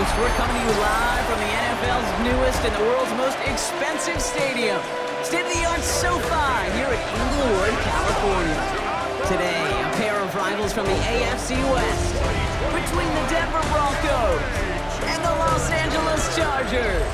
host. We're coming to you live from the NFL's newest and the world's most expensive stadium. State-of-the-art SoFi here in Inglewood, California. Today, a pair of rivals from the AFC West between the Denver Broncos and the Los Angeles Chargers.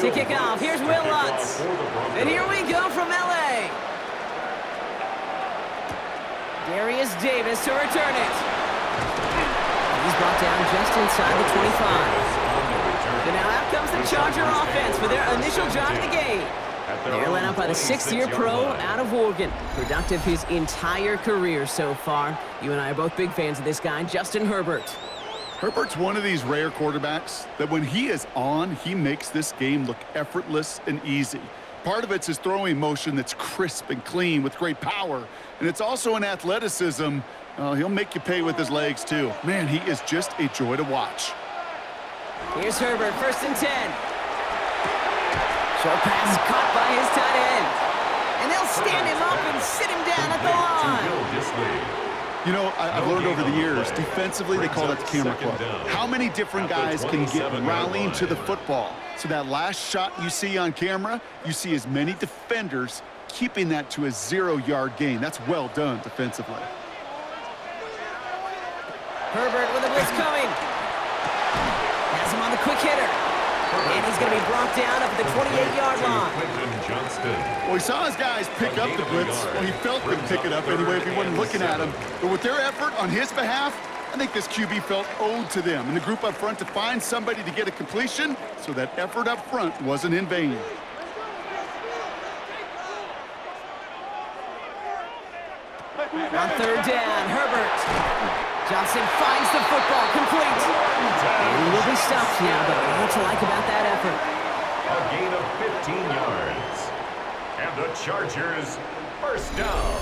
To kick off, here's Will Lutz. And here we go from L.A. Darius Davis to return it. He's brought down just inside the 25. So now out comes the Charger offense for their initial drive of the game. They're led up by the sixth-year pro out of Oregon. Productive his entire career so far. You and I are both big fans of this guy, Justin Herbert. Herbert's one of these rare quarterbacks that when he is on, he makes this game look effortless and easy. Part of it's his throwing motion that's crisp and clean with great power. And it's also an athleticism. He'll make you pay with his legs, too. Man, he is just a joy to watch. Here's Herbert, 1st and 10. Short pass caught by his tight end. And they'll stand him up and sit him down at the line. You know, I've learned over the years, defensively, they call that the camera club. How many different guys can get rallying to the football? So that last shot you see on camera, you see as many defenders keeping that to a 0-yard gain. That's well done defensively. Herbert with a blitz coming. Has him on the quick hitter. And he's going to be brought down up at the 28-yard line. Well, he saw his guys pick up the blitz. Well, he felt them pick it up anyway if he wasn't looking at him. But with their effort on his behalf, I think this QB felt owed to them and the group up front to find somebody to get a completion, so that effort up front wasn't in vain. On 3rd down, Herbert. Johnson finds the football, complete. And he will be stopped now, but what to like about that effort? A gain of 15 yards. And the Chargers, 1st down.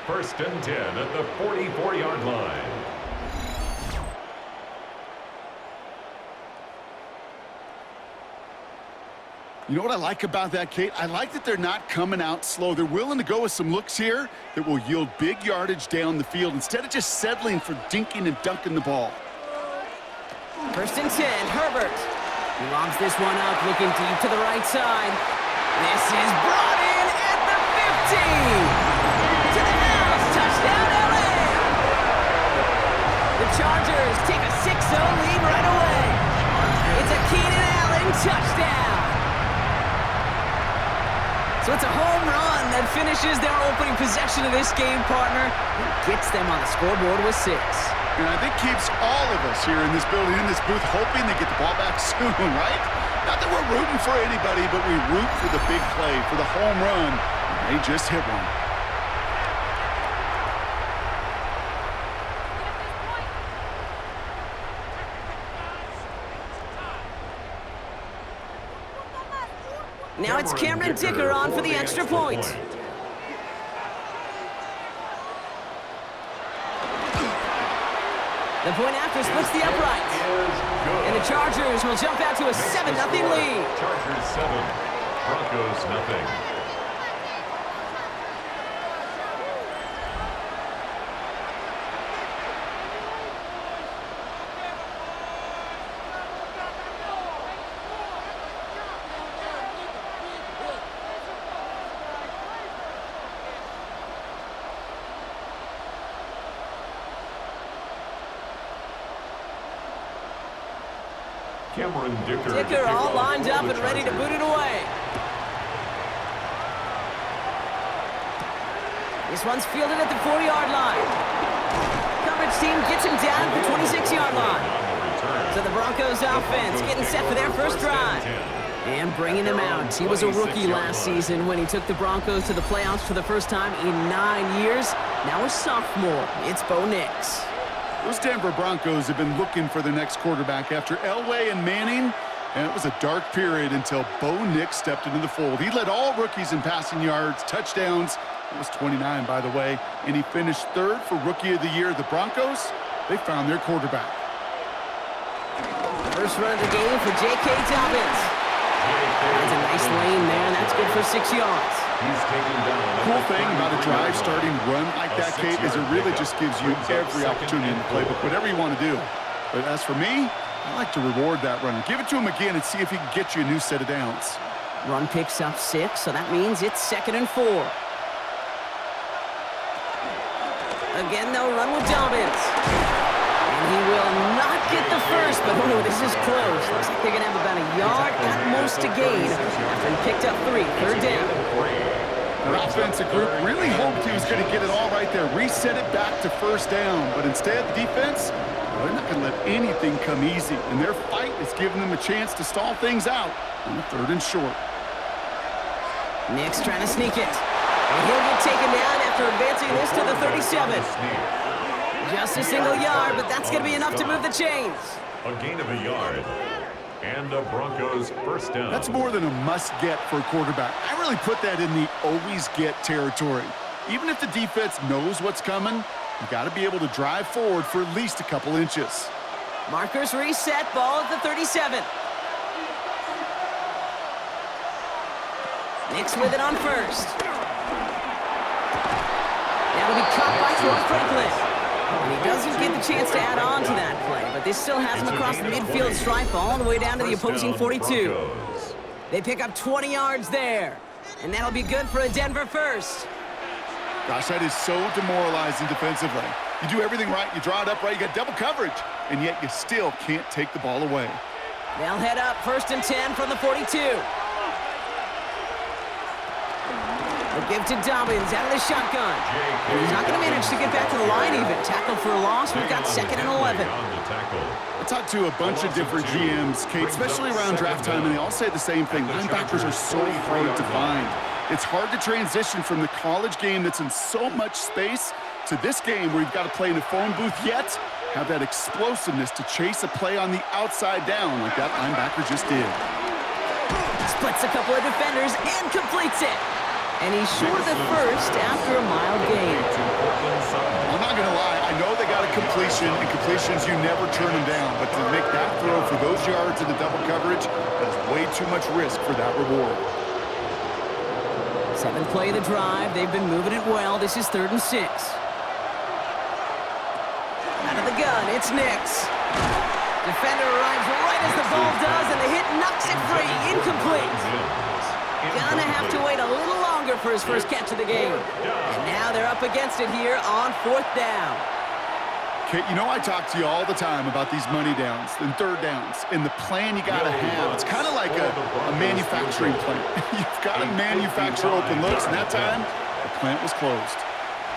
1st and 10 at the 44-yard line. You know what I like about that, Kate? I like that they're not coming out slow. They're willing to go with some looks here that will yield big yardage down the field instead of just settling for dinking and dunking the ball. 1st and 10, Herbert. He lobs this one up, looking deep to the right side. This is brought in at the 50. To the house, touchdown LA. The Chargers take a 6-0 lead right away. It's a Keenan Allen touchdown. So it's a home run that finishes their opening possession of this game, partner, and gets them on the scoreboard with 6. And I think keeps all of us here in this building, in this booth, hoping they get the ball back soon, right? Not that we're rooting for anybody, but we root for the big play, for the home run, and they just hit one. Now it's Cameron Dicker on for the extra point. The point after splits the upright. And the Chargers will jump out to a 7-0 lead. Chargers 7, Broncos nothing. Cameron Dicker all lined up and ready to boot it away. This one's fielded at the 40-yard line. Coverage team gets him down at the 26-yard line. So the Broncos offense getting set for their first drive. And bringing them out. He was a rookie last season when he took the Broncos to the playoffs for the first time in 9 years. Now a sophomore. It's Bo Nix. Those Denver Broncos have been looking for the next quarterback after Elway and Manning. And it was a dark period until Bo Nix stepped into the fold. He led all rookies in passing yards, touchdowns. It was 29, by the way. And he finished third for Rookie of the Year. The Broncos, they found their quarterback. First run of the game for J.K. Dobbins. That's a nice lane there, and that's good for 6 yards. Cool thing about a drive starting run like that, Kate, is it really just gives you every opportunity in the playbook, whatever you want to do. But as for me, I like to reward that runner. Give it to him again and see if he can get you a new set of downs. Run picks up 6, so that means it's 2nd and 4. Again, they'll run with Dobbins. And he will not get the first, but oh, this is close. Looks like they're going to have about a yard at most to gain after he picked up 3. 3rd down. The offensive group really hoped he was going to get it all right there, reset it back to 1st down. But instead, the defense, they're not going to let anything come easy. And their fight is giving them a chance to stall things out on the 3rd and short. Nix trying to sneak it. And he'll get taken down after advancing this to the 37. Just a single yard, but that's going to be enough to move the chains. A gain of a yard. And the Broncos 1st down. That's more than a must-get for a quarterback. I really put that in the always-get territory. Even if the defense knows what's coming, you got to be able to drive forward for at least a couple inches. Markers reset, ball at the 37. Nix with it on 1st. That'll be caught by Troy Franklin. And he doesn't get the chance to add on to that play, but this still has him across the midfield stripe all the way down to the opposing 42. They pick up 20 yards there, and that'll be good for a Denver 1st. Gosh, that is so demoralizing defensively. You do everything right, you draw it up right, you got double coverage, and yet you still can't take the ball away. They'll head up 1st and 10 from the 42. They'll give to Dobbins out of the shotgun. And he's not going to manage to get back to the line even. Tackled for a loss. We've got 2nd and 11. I talked to a bunch of different GMs, Kate, especially around draft time, and they all say the same thing. Linebackers are so hard to find. It's hard to transition from the college game that's in so much space to this game where you've got to play in a phone booth, yet have that explosiveness to chase a play on the outside down like that linebacker just did. Splits a couple of defenders and completes it. And he's short of the 1st after a mild gain. I'm not going to lie. I know they got a completion, and completions, you never turn them down. But to make that throw for those yards in the double coverage, that's way too much risk for that reward. 7th play of the drive. They've been moving it well. This is 3rd and 6. Out of the gun, it's Nix. Defender arrives right as the ball does, and the hit knocks it free. Incomplete. Gonna have to wait a little longer for his first catch of the game. And now they're up against it here on 4th down. Kate, you know I talk to you all the time about these money downs and 3rd downs and the plan you got to have. It's kind of like a manufacturing plant. You've got to manufacture open looks, and that time, the plant was closed.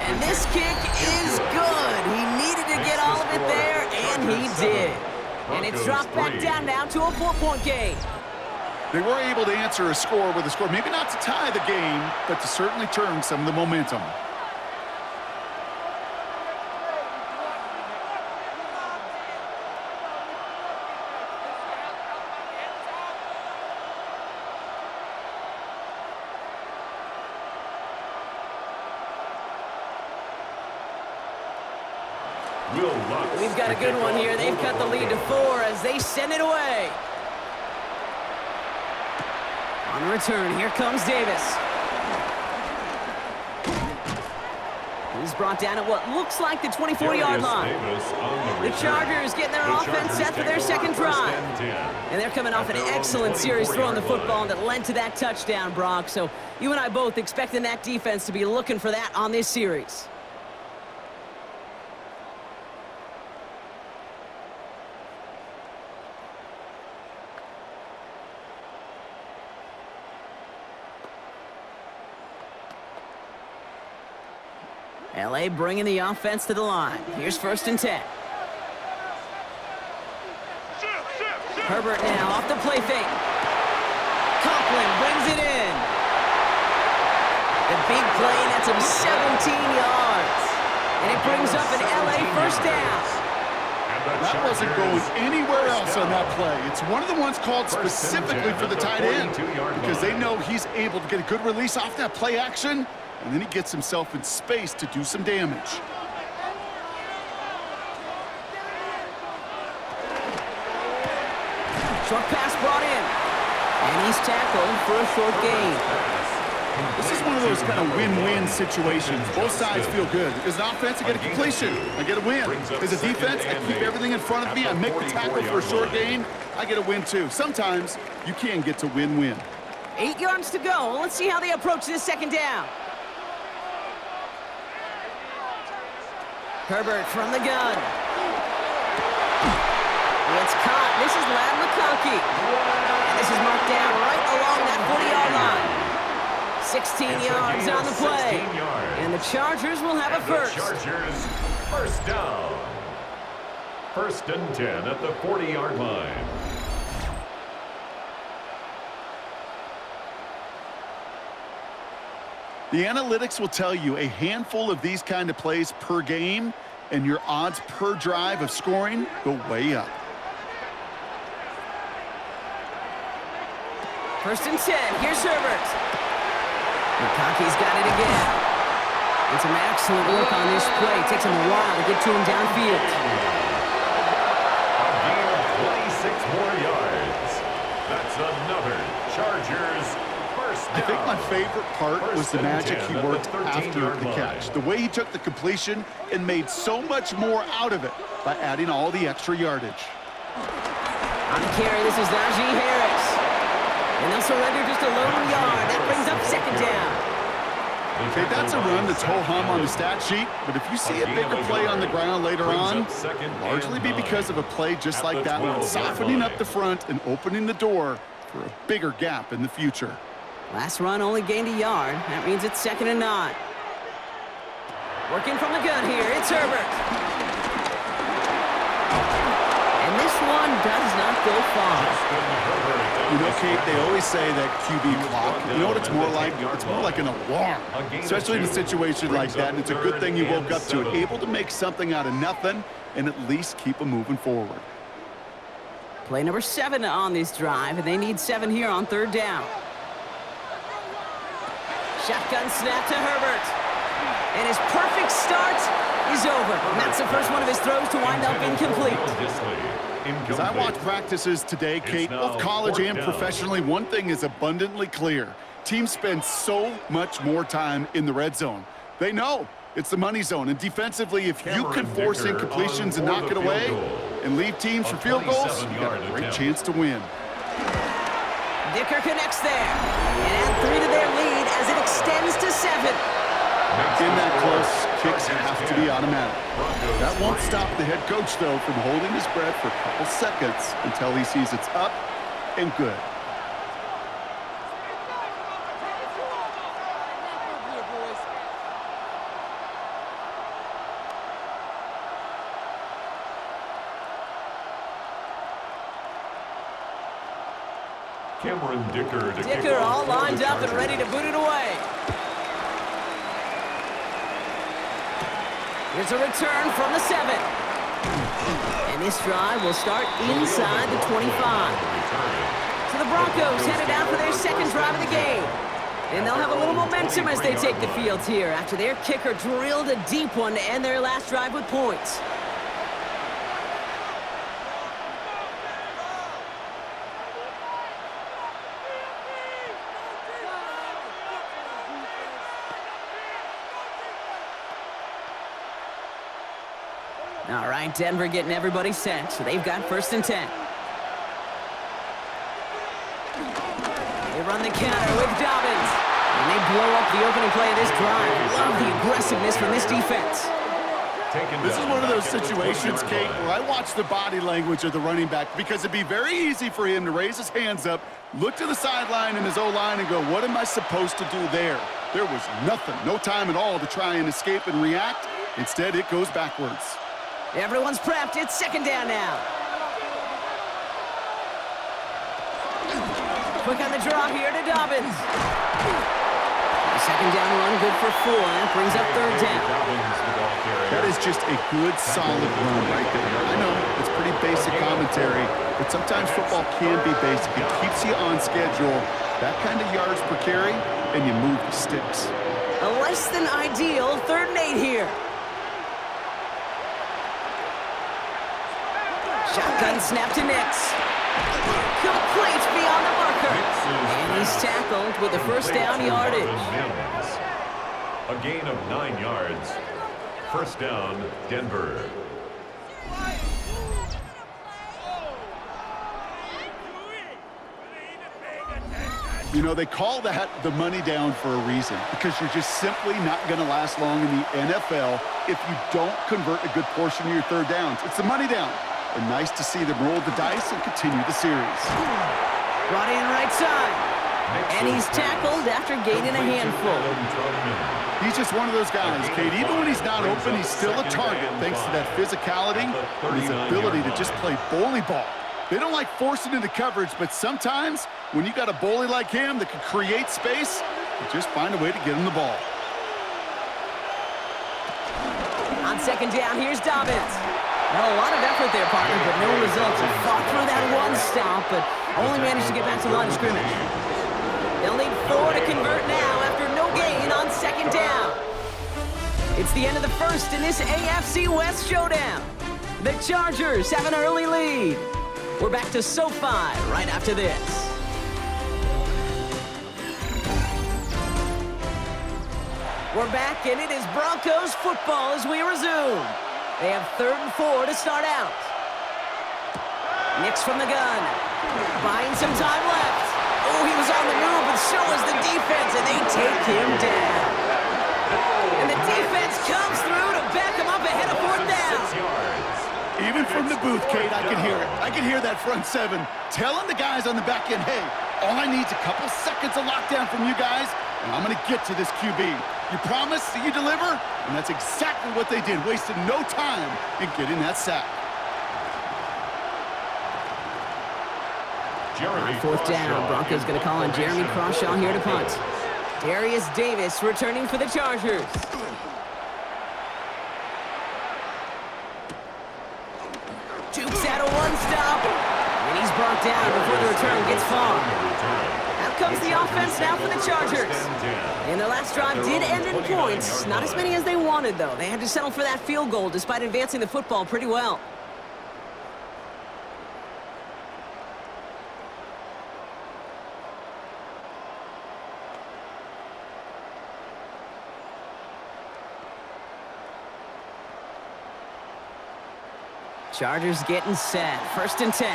And this kick is good. He needed to get all of it there, and he did. And it's dropped back down now to a 4-point game. They were able to answer a score with a score, maybe not to tie the game, but to certainly turn some of the momentum. We've got a good one here. They've cut the lead to 4 as they send it away. On return, here comes Davis. He's brought down at what looks like the 24-yard line. The Chargers getting their offense set for their 2nd drive. And they're coming off an excellent series throwing the football that led to that touchdown, Brock. So you and I both expecting that defense to be looking for that on this series. LA bringing the offense to the line. Here's 1st and 10. Herbert now off the play fake. Conklin brings it in. The big play nets him 17 yards. And it brings up an LA 1st down. That wasn't going anywhere else on that play. It's one of the ones called specifically for the tight end because they know he's able to get a good release off that play action, and then he gets himself in space to do some damage. Short pass brought in. And he's tackled for a short gain. This is one of those kind of win-win situations. Both sides feel good. As an offense, I get a completion. I get a win. As a defense, I keep everything in front of me. I make the tackle for a short gain. I get a win, too. Sometimes you can get to win-win. 8 yards to go. Let's see how they approach this second down. Herbert from the gun. It's caught. This is Lad McConkey. And this is marked down right along that 40-yard line. 16 yards on the play. And the Chargers will have a first. The Chargers, first down. 1st and 10 at the 40-yard line. The analytics will tell you a handful of these kind of plays per game, and your odds per drive of scoring go way up. 1st and 10. Here's Herbert. McConkey's got it again. And some excellent work on this play. Takes him a while to get to him downfield. A gain of 26 more yards. That's another Chargers first down. I think my favorite part was the magic he worked after the catch. The way he took the completion and made so much more out of it by adding all the extra yardage. On the carry, this is Najee Harris. And they'll surrender just a lone yard. That brings up 2nd down. Okay, that's a run that's ho-hum on the stat sheet, but if you see a bigger play on the ground later on, largely be because of a play just like that one, softening up the front and opening the door for a bigger gap in the future. Last run only gained a yard. That means it's 2nd and 9. Working from the gun here, it's Herbert. And this one does not go far. You know, Kate, they always say that QB clock, you know what it's more like? It's more like an alarm, especially in a situation like that, and it's a good thing you woke up to it. Able to make something out of nothing and at least keep them moving forward. Play number 7 on this drive, and they need 7 here on 3rd down. Shotgun snap to Herbert. And his perfect start is over. And that's the first one of his throws to wind up incomplete. As I watch practices today, Kate, both college and professionally, one thing is abundantly clear. Teams spend so much more time in the red zone. They know it's the money zone. And defensively, if you can force incompletions and knock it away and leave teams for field goals, you got a great chance to win. Dicker connects there. And add 3 to their lead as it extends to 7. In that close, kicks have to be automatic. That won't stop the head coach, though, from holding his breath for a couple seconds until he sees it's up and good. Cameron Dicker to Dicker all lined up and ready to boot it away. Here's a return from the 7. And this drive will start inside the 25. So the Broncos headed out for their 2nd drive of the game. And they'll have a little momentum as they take the field here after their kicker drilled a deep one to end their last drive with points. All right, Denver getting everybody set. So they've got 1st and 10. They run the counter with Dobbins. And they blow up the opening play of this drive. Love the aggressiveness from this defense. This is one of those situations, Kate, where I watch the body language of the running back because it'd be very easy for him to raise his hands up, look to the sideline in his O-line and go, what am I supposed to do there? There was nothing, no time at all to try and escape and react. Instead, it goes backwards. Everyone's prepped. It's 2nd down now. Quick on the draw here to Dobbins. Second down run, good for 4. That brings up third down. That is just a good, solid run right there. I know it's pretty basic commentary, but sometimes football can be basic. It keeps you on schedule, that kind of yards per carry, and you move the sticks. A less than ideal 3rd and 8 here. Shotgun snap to Nix. Complete beyond the marker. And he's tackled with the first down yardage. A gain of 9 yards. First down, Denver. You know, they call that the money down for a reason, because you're just simply not going to last long in the NFL if you don't convert a good portion of your third downs. It's the money down. And nice to see them roll the dice and continue the series. Brought in right side. And he's tackled after gaining a handful. He's just one of those guys, Kate. Even when he's not open, he's still a target thanks to that physicality and his ability to just play bully ball. They don't like forcing into coverage, but sometimes when you got a bully like him that can create space, you just find a way to get him the ball. On second down, here's Dobbins. Well, a lot of effort there, partner, but no results. He fought through that one stop, but only managed to get back to the line of scrimmage. They'll need 4 to convert now after no gain on second down. It's the end of the first in this AFC West showdown. The Chargers have an early lead. We're back to SoFi right after this. We're back, and it is Broncos football as we resume. They have 3rd and 4 to start out. Nix from the gun. Buying some time left. Oh, he was on the move, but so was the defense, and they take him down. And the defense comes through to back him up ahead of 4th down. Even from the booth, Kate, I can hear it. I can hear that front 7 telling the guys on the back end, hey, all I need is a couple seconds of lockdown from you guys, and I'm going to get to this QB. You promise that you deliver? And that's exactly what they did, wasted no time in getting that sack. On 4th down, Broncos going to call on Jeremy Crawshaw here to punt. Darius Davis returning for the Chargers. Jukes out a one stop, and he's brought down before the return gets far. Out comes the offense now for the Chargers. And their last drive did end in points. Not as many as they wanted, though. They had to settle for that field goal despite advancing the football pretty well. Chargers getting set. 1st and 10.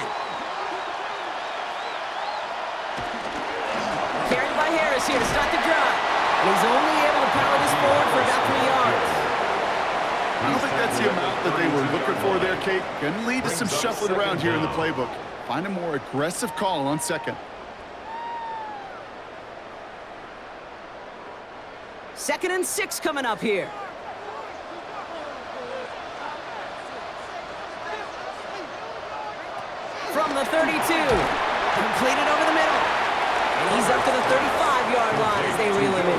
Carried by Harris here to start the drive. And he's only able to power this forward for about 3 yards. I don't think that's the amount that they were looking for there, Kate. Can lead to some shuffling around here in the playbook. Find a more aggressive call on 2nd. 2nd and 6 coming up here. From the 32, completed over the middle. And he's up to the 35-yard line as they reel him in.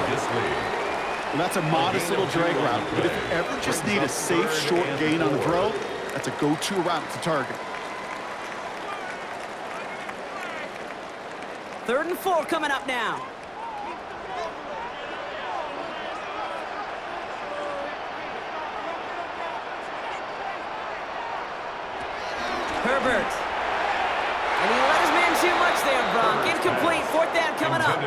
Well, that's a modest little drag route, but if you ever just need a safe, short gain on the throw, that's a go-to route to target. 3rd and 4 coming up now. Herbert. And he let his man too much there, Bronk. Incomplete. 4th down coming up.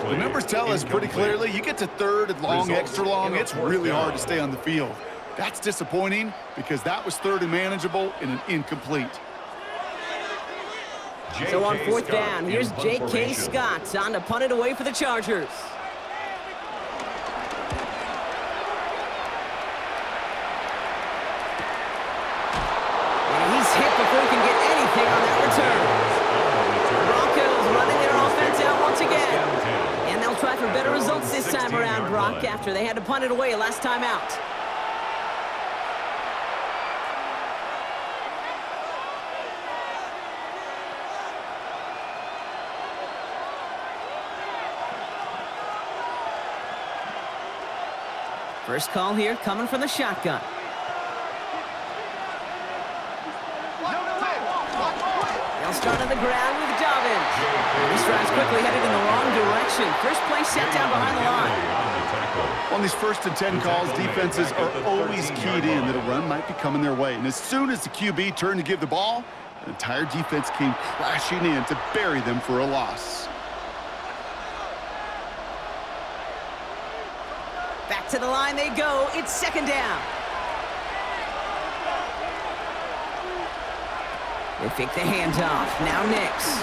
The numbers tell us pretty clearly, you get to 3rd and long, extra long, it's really hard to stay on the field. That's disappointing because that was 3rd and manageable in an incomplete. So on 4th down, here's J.K. Scott on to punt it away for the Chargers. And he's hit before he can get anything on that return. Broncos running their offense out once again. And they'll try for better results this time around, Brock, after they had to punt it away last time out. First call here coming from the shotgun. They'll start on the ground with Dobbins. This drive's quickly headed in the wrong direction. First play set down behind the line. On these 1st and 10 calls, defenses are always keyed in that a run might be coming their way. And as soon as the QB turned to give the ball, the entire defense came crashing in to bury them for a loss. Back to the line they go. It's second down. They fake the handoff. Now Nix.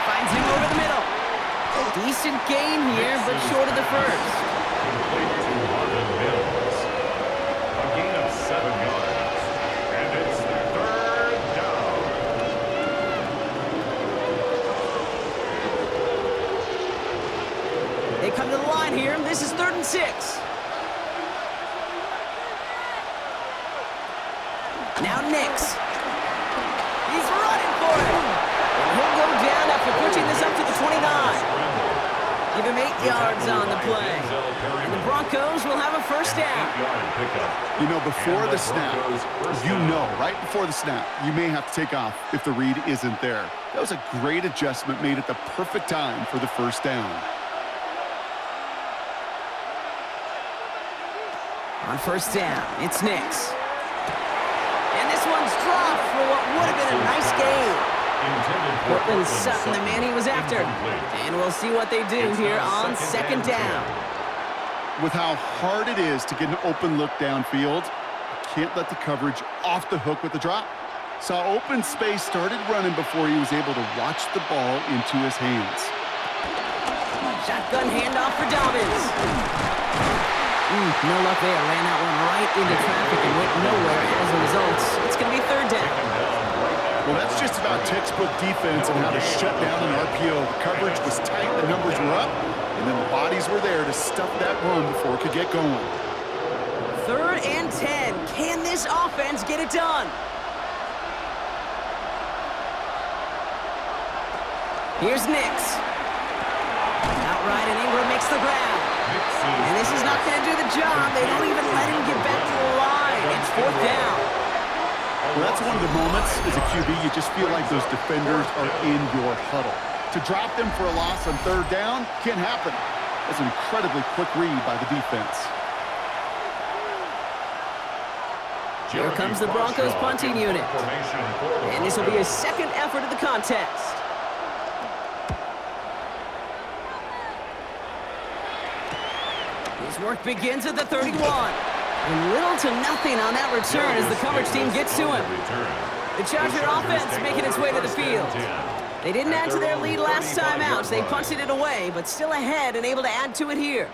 Finds him over the middle. Decent gain here, but short of the first. Complete to Marvin Mills. A gain of 7 yards. And it's third down. They come to the line here. This is 3rd and 6. Now Nix. He's running for it. And he'll go down after pushing this up to the 29. Give him 8 yards on the play. And the Broncos will have a first down. You know, before the snap, right before the snap, you may have to take off if the read isn't there. That was a great adjustment made at the perfect time for the first down. On first down, it's Nix. And this one's dropped for what would have been a nice game. Portland Sutton, the man he was after. And we'll see what they do here on second down. With how hard it is to get an open look downfield, can't let the coverage off the hook with the drop. Saw open space, started running before he was able to watch the ball into his hands. Shotgun handoff for Dobbins. No luck there. Ran that one right into traffic and went nowhere as a result. It's going to be third down. Well, that's just about textbook defense and how to shut down an RPO. The coverage was tight, the numbers were up, and then the bodies were there to stuff that run before it could get going. 3rd and 10. Can this offense get it done? Here's Nix. Outright, and Ingram makes the grab. And this is not going to do the job. They don't even let him get back to the line. It's 4th down. Well, that's one of the moments as a QB you just feel like those defenders are in your huddle. To drop them for a loss on 3rd down can't happen. That's an incredibly quick read by the defense. Here comes the Broncos punting unit. And this will be his second effort of the contest. His work begins at the 31. And little to nothing on that return as the coverage team gets to him. The Charger offense making its way to the field. They didn't add to their lead last time out. They punted it away, but still ahead and able to add to it here.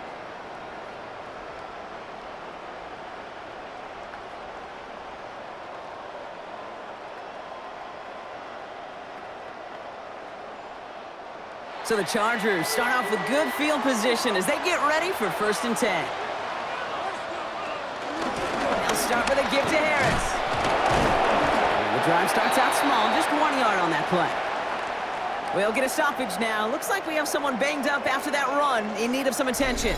So the Chargers start off with good field position as they get ready for 1st and 10. They'll start with a give to Harris. The drive starts out small, just 1 yard on that play. We'll get a stoppage now. Looks like we have someone banged up after that run in need of some attention.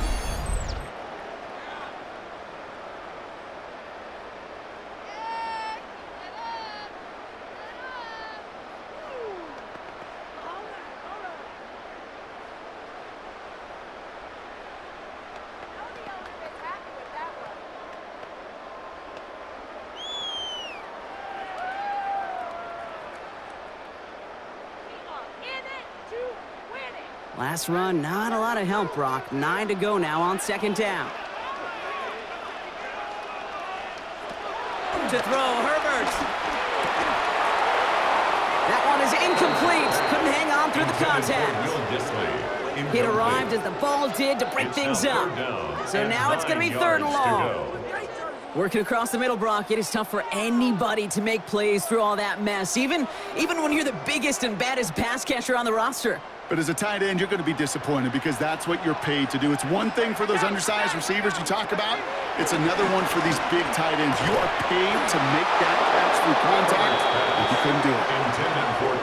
Last run, not a lot of help, Brock. 9 to go now on 2nd down. To throw, Herbert. That one is incomplete. Couldn't hang on through the contact. It arrived as the ball did to break things up. So now it's going to be 3rd and long. Working across the middle, Brock, it is tough for anybody to make plays through all that mess, even when you're the biggest and baddest pass catcher on the roster. But as a tight end, you're going to be disappointed because that's what you're paid to do. It's one thing for those undersized receivers you talk about. It's another one for these big tight ends. You are paid to make that catch through contact, and you couldn't do it.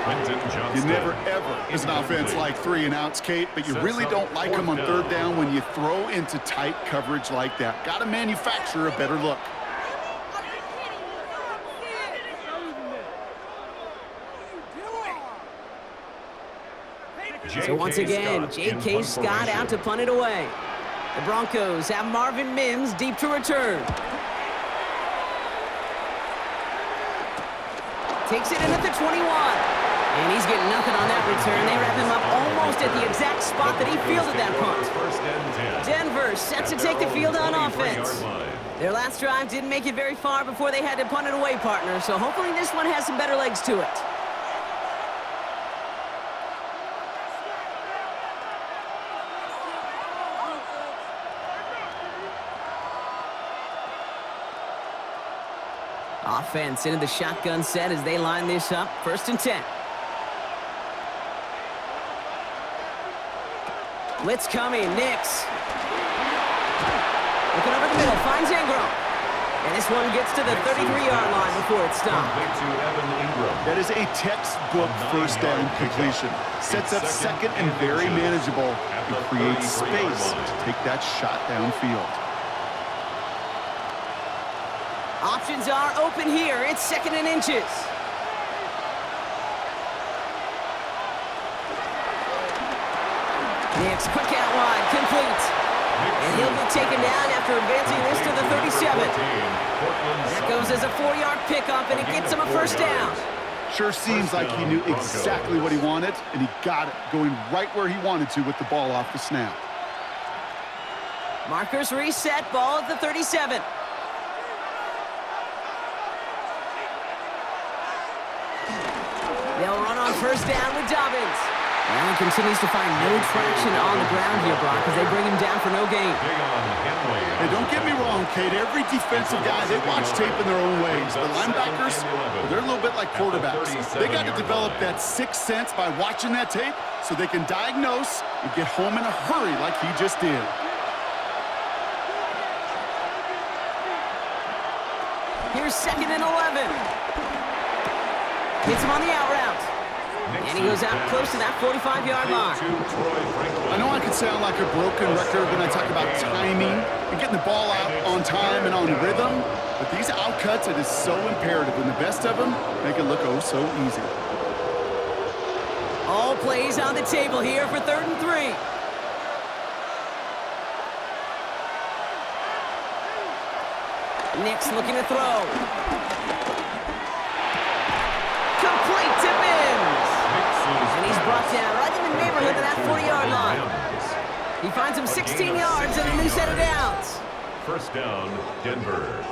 You never, ever, as an offense, like 3 and outs, Kate, but you really don't like them on third down when you throw into tight coverage like that. Got to manufacture a better look. So once again, J.K. Scott out to punt it away. The Broncos have Marvin Mims deep to return. Takes it in at the 21. And he's getting nothing on that return. They wrap him up almost at the exact spot that he fielded that punt. Denver set to take the field on offense. Their last drive didn't make it very far before they had to punt it away, partner. So hopefully this one has some better legs to it. Offense into the shotgun set as they line this up. 1st and 10. Blitz coming. Nix. Looking over the middle. Finds Ingram. And this one gets to the 33-yard line before it's stopped. That is a textbook 1st down completion. Sets up 2nd and very manageable and creates space to take that shot downfield. Options are open here. It's 2nd and inches. Nix, quick out wide, complete. And he'll be taken down after advancing this to the 37. That goes as a 4-yard pickup, and it gets him a 1st down. Sure seems like he knew exactly what he wanted, and he got it, going right where he wanted to with the ball off the snap. Markers reset, ball at the 37. They'll run on 1st down with Dobbins. Now he continues to find no traction on the ground here, Brock, as they bring him down for no gain. Hey, don't get me wrong, Kate. Every defensive guy, they watch tape in their own ways. The linebackers, they're a little bit like quarterbacks. They got to develop that 6th sense by watching that tape so they can diagnose and get home in a hurry like he just did. Here's 2nd and 11. Hits him on the out route. And he goes out close to that 45-yard line. I know I can sound like a broken record when I talk about timing and getting the ball out on time and on rhythm, but these out cuts, it is so imperative, and the best of them make it look oh so easy. All plays on the table here for 3rd and 3. Nix looking to throw. Complete to Mims. And he's brought down right in the neighborhood of that 40-yard line. He finds him 16 yards and a new set of downs. 1st down, Denver.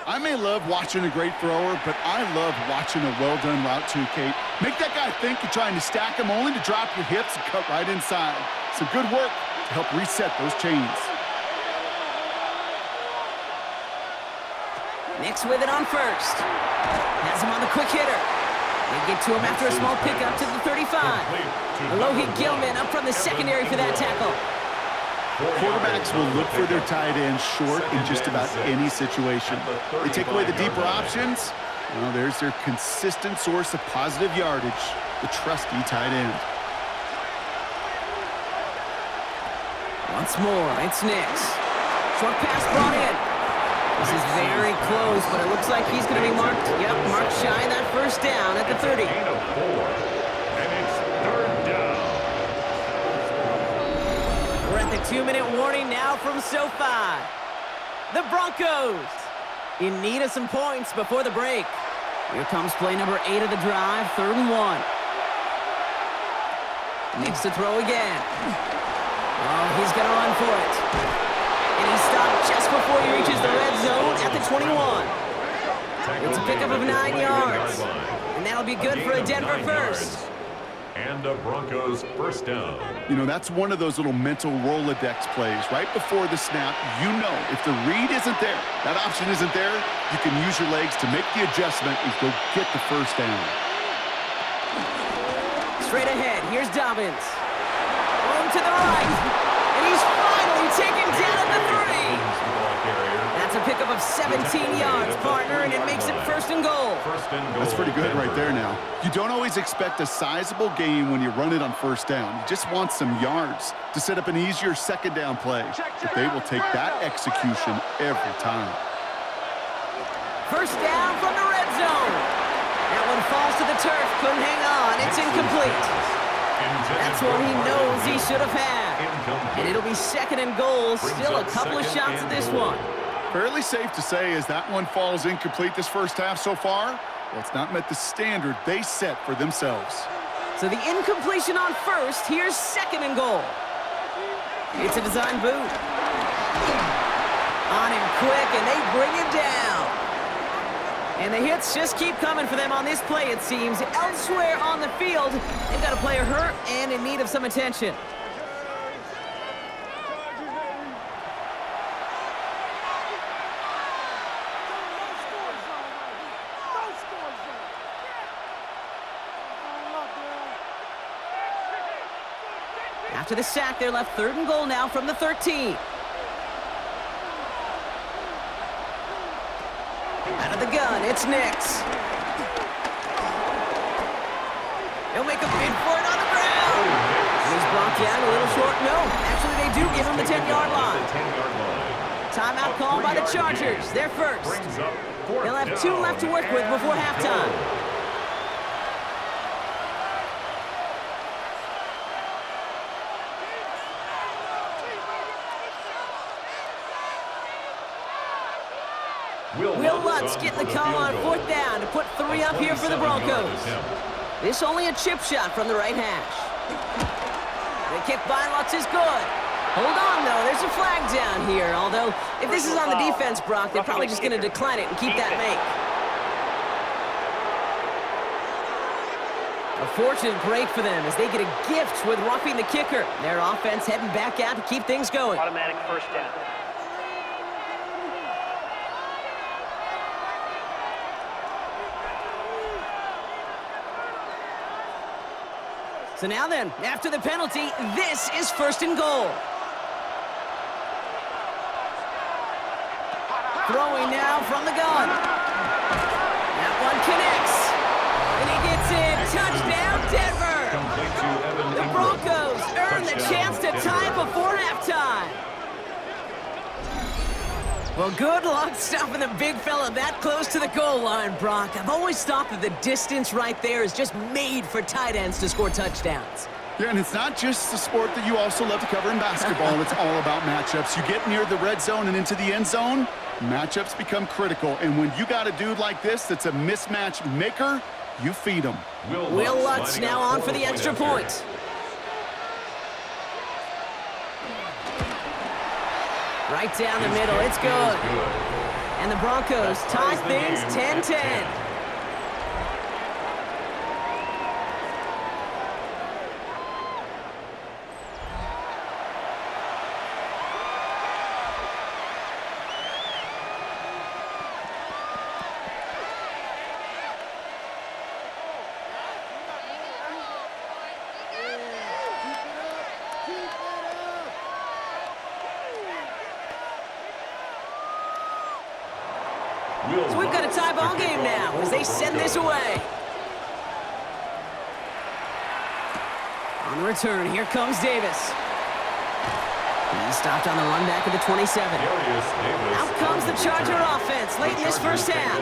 I may love watching a great thrower, but I love watching a well-done route too, Kate. Make that guy think you're trying to stack him only to drop your hips and cut right inside. Some good work to help reset those chains. Nix with it on 1st. Has him on the quick hitter. They get to him after a small pickup to the 35. Alohi Gilman up from the secondary for that tackle. Quarterbacks will look for their tight end short in just about any situation. They take away the deeper options. Well, there's their consistent source of positive yardage, the trusty tight end. Once more, it's Nix. Short pass brought in. This is very close, but it looks like he's going to be marked. Yep, marked shy of that 1st down at the 30. And it's 3rd down. We're at the 2-minute warning now from SoFi. The Broncos in need of some points before the break. Here comes play number 8 of the drive, 3rd and 1. Nix to throw again. Oh, he's going to run for it. And he stopped just before he reaches the red zone at the 21. It's a pickup of 9 yards. And that'll be good for a Denver 1st. And a Broncos 1st down. You know, that's one of those little mental Rolodex plays. Right before the snap, you know if the read isn't there, that option isn't there, you can use your legs to make the adjustment and go get the 1st down. Straight ahead, here's Dobbins. Room to the right. And he's finally taken down at the 3. 17 yards, partner, and it makes it first and goal. That's pretty good right there now. You don't always expect a sizable gain when you run it on first down. You just want some yards to set up an easier second down play. But they will take that execution every time. First down from the red zone. That one falls to the turf. Couldn't hang on. It's incomplete. That's one he knows he should have had. And it'll be second and goal. Still a couple of shots at this one. Fairly safe to say as that one falls incomplete this first half so far, well, it's not met the standard they set for themselves. So the incompletion on first. Here's second and goal. It's a design boot. On him quick, and they bring him down. And the hits just keep coming for them on this play, it seems. Elsewhere on the field, they've got a player hurt and in need of some attention. After the sack, they're left third and goal now from the 13. Out of the gun, it's Nix. He'll make a bid for it on the ground. He's brought down a little short. No, actually they do give him the 10-yard line. Timeout called by the Chargers. They're first. They'll have 2 left to work with before halftime. Will Lutz getting the call on fourth down to put 3 up here for the Broncos. This only a chip shot from the right hash. The kick by Lutz is good. Hold on, though. There's a flag down here. Although, if this is on the defense, Brock, they're probably just going to decline it and keep that make. A fortunate break for them as they get a gift with roughing the kicker. Their offense heading back out to keep things going. Automatic first down. So now then, after the penalty, this is first and goal. Throwing now from the gun. That one connects. And he gets in. Touchdown, Denver. The Broncos earn the chance to tie before halftime. Well, good luck stopping the big fella that close to the goal line, Brock. I've always thought that the distance right there is just made for tight ends to score touchdowns. Yeah, and it's not just the sport that you also love to cover in basketball. It's all about matchups. You get near the red zone and into the end zone, matchups become critical. And when you got a dude like this that's a mismatch maker, you feed him. Will Lutz now on for the extra point. Right down the middle, it's good. And the Broncos tie things 10-10. So we've got a tie ball game now as they send this away. On the return, here comes Davis. He's stopped on the run back of the 27. Out comes the Charger offense late in this first half.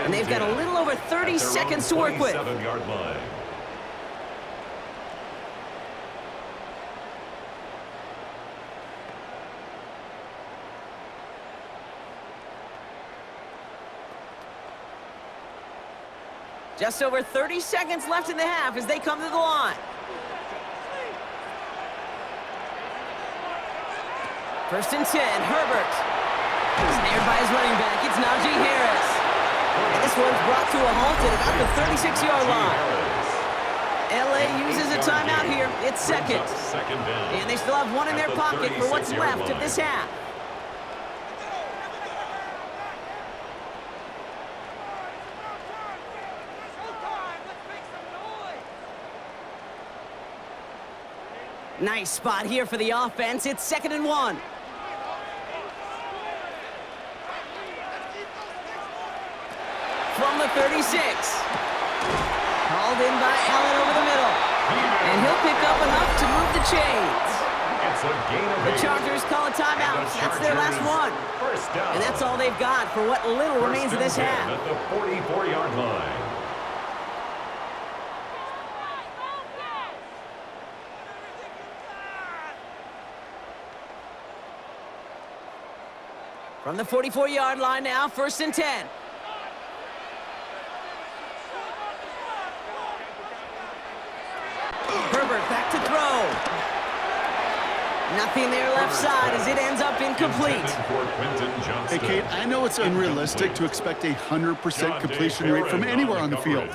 And they've got a little over 30 seconds to work with. Just over 30 seconds left in the half as they come to the line. First and 10, Herbert. Snared by his running back, it's Najee Harris. And this one's brought to a halt at about the 36-yard line. LA uses a timeout here. It's second. And they still have one in their pocket for what's left of this half. Nice spot here for the offense. It's 2nd and 1. from the 36. Called in by Allen over the middle. And he'll pick up enough to move the chains. It's a gain of 8. The Chargers call a timeout. That's their last one. First down. And that's all they've got for what little remains of this half. At the 44-yard line. From the 44-yard line now, 1st and 10. Herbert back to throw. Nothing there left side as it ends up incomplete. Hey, Kate, I know it's unrealistic to expect a 100% completion rate from anywhere on the field.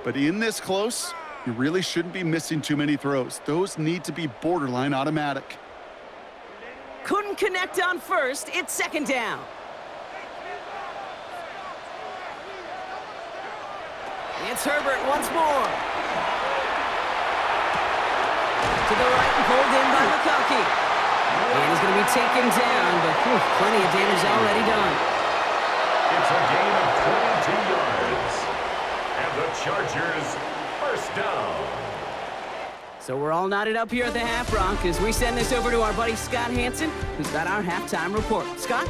But in this close, you really shouldn't be missing too many throws. Those need to be borderline automatic. Couldn't connect on 1st. It's 2nd down. It's Herbert once more. To the right and pulled in by McConkey. And he's going to be taken down, but plenty of damage already done. It's a gain of 22 yards. And the Chargers, 1st down. So we're all knotted up here at the half, Bronc, as we send this over to our buddy Scott Hansen, who's got our halftime report. Scott?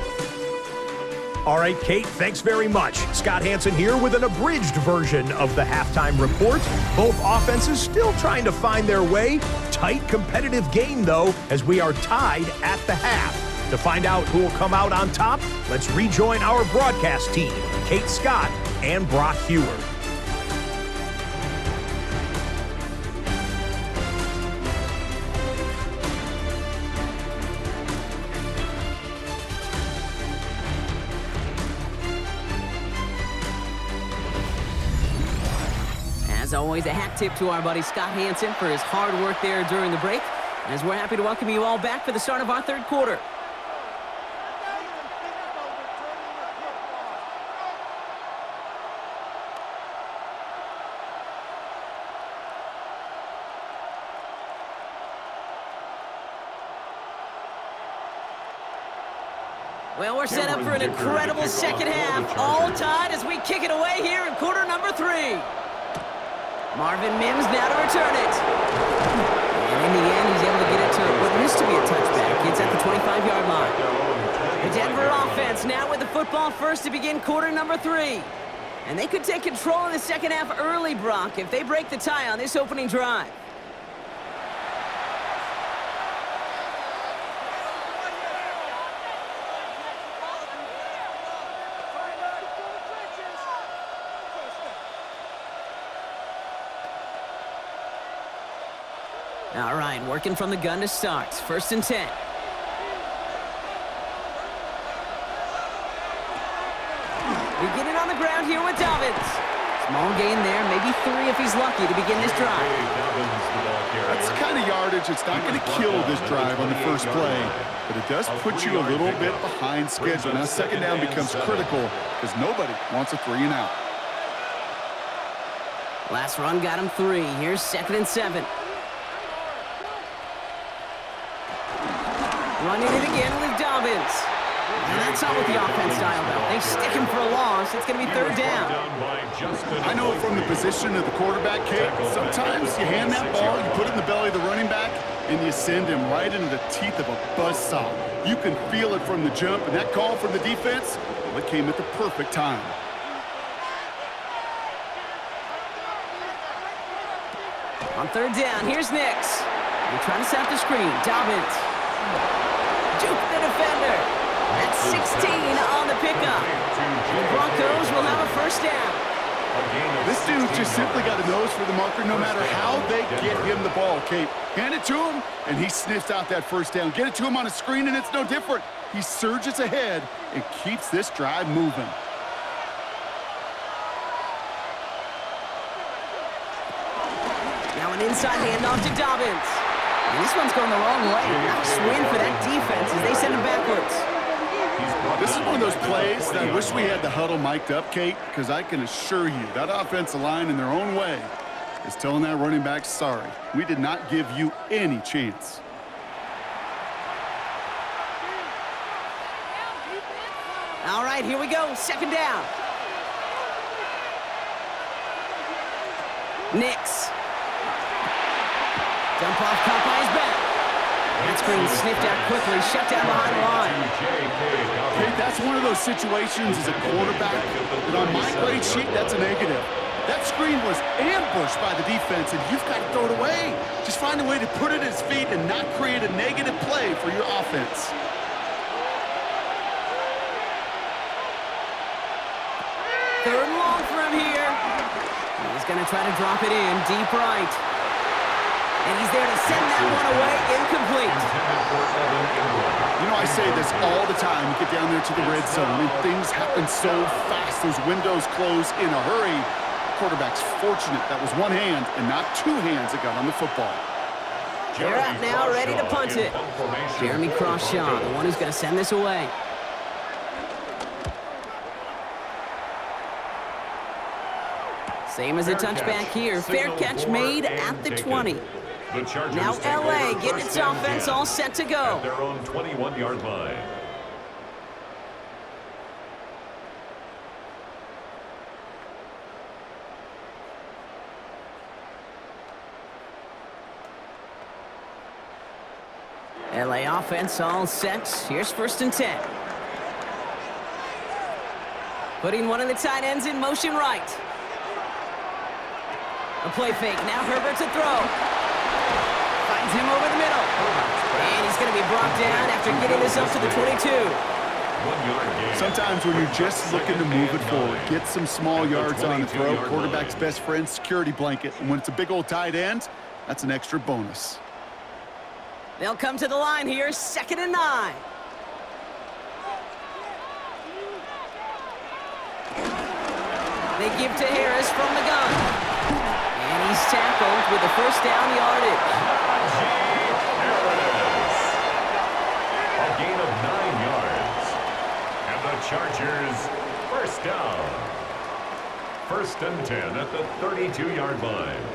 All right, Kate, thanks very much. Scott Hansen here with an abridged version of the halftime report. Both offenses still trying to find their way. Tight, competitive game, though, as we are tied at the half. To find out who will come out on top, let's rejoin our broadcast team, Kate Scott and Brock Hewer. As always, a hat tip to our buddy Scott Hansen for his hard work there during the break, as we're happy to welcome you all back for the start of our 3rd quarter. Well, we're set up for an incredible 2nd half, all tied as we kick it away here in quarter number 3. Marvin Mims now to return it. And in the end, he's able to get it to what used to be a touchback. It's at the 25-yard line. The Denver offense now with the football first to begin quarter number 3. And they could take control in the 2nd half early, Brock, if they break the tie on this opening drive. All right, working from the gun to start. 1st and 10. Beginning on the ground here with Dobbins. Small gain there, maybe 3 if he's lucky to begin this drive. That's the kind of yardage it's not going to kill this drive on the first play, but it does put you a little bit behind schedule. Now 2nd down becomes critical because nobody wants a 3 and out. Last run got him 3. Here's 2nd and 7. Running it again with Dobbins. And that's not what the offense dialed up. They stick him for a loss. It's going to be 3rd down. I know from the position of the quarterback, Kate, sometimes you hand that ball, you put it in the belly of the running back, and you send him right into the teeth of a buzzsaw. You can feel it from the jump, and that call from the defense, well, it came at the perfect time. On 3rd down, here's Nix. They're trying to set up the screen. Dobbins. Juke the defender. That's 16 on the pickup. And the Broncos will have a 1st down. This dude just simply got a nose for the marker no matter how they get him the ball, Kate. Hand it to him, and he sniffs out that 1st down. Get it to him on a screen, and it's no different. He surges ahead and keeps this drive moving. Now an inside handoff to Dobbins. And this one's going the wrong way. Nice win for that defense as they send him backwards. This is one of those plays that I wish we had the huddle mic'd up, Kate, because I can assure you that offensive line in their own way is telling that running back, sorry, we did not give you any chance. All right, here we go. 2nd down. Nix. Dump off, caught by his back. That screen sniffed out quickly, shut down behind the line. Okay, that's one of those situations as a quarterback that on my grade sheet, that's a negative. That screen was ambushed by the defense, and you've got to throw it away. Just find a way to put it at his feet and not create a negative play for your offense. Third and long for him here. He's going to try to drop it in, deep right. And he's there to send that one away, incomplete. You know, I say this all the time. You get down there to the red zone, and things happen so fast. Those windows close in a hurry. Quarterback's fortunate that was one hand and not two hands that got on the football. They're out now, ready to punt it. Jeremy Crawshaw, the one who's going to send this away. Same as a touchback here. Fair catch made at the 20. Now LA getting its offense all set to go. At their own 21-yard line. LA offense all set. Here's 1st and 10. Putting one of the tight ends in motion right. A play fake. Now Herbert to throw. Finds him over the middle. And he's going to be brought down after getting this up to the 22. Sometimes when you're just looking to move it forward, get some small yards on the throw, quarterback's best friend, security blanket. And when it's a big old tight end, that's an extra bonus. They'll come to the line here, 2nd and 9. They give to Harris from the gun. And he's tackled with the 1st down yardage. A gain of 9 yards. And the Chargers, 1st down. 1st and 10 at the 32-yard line.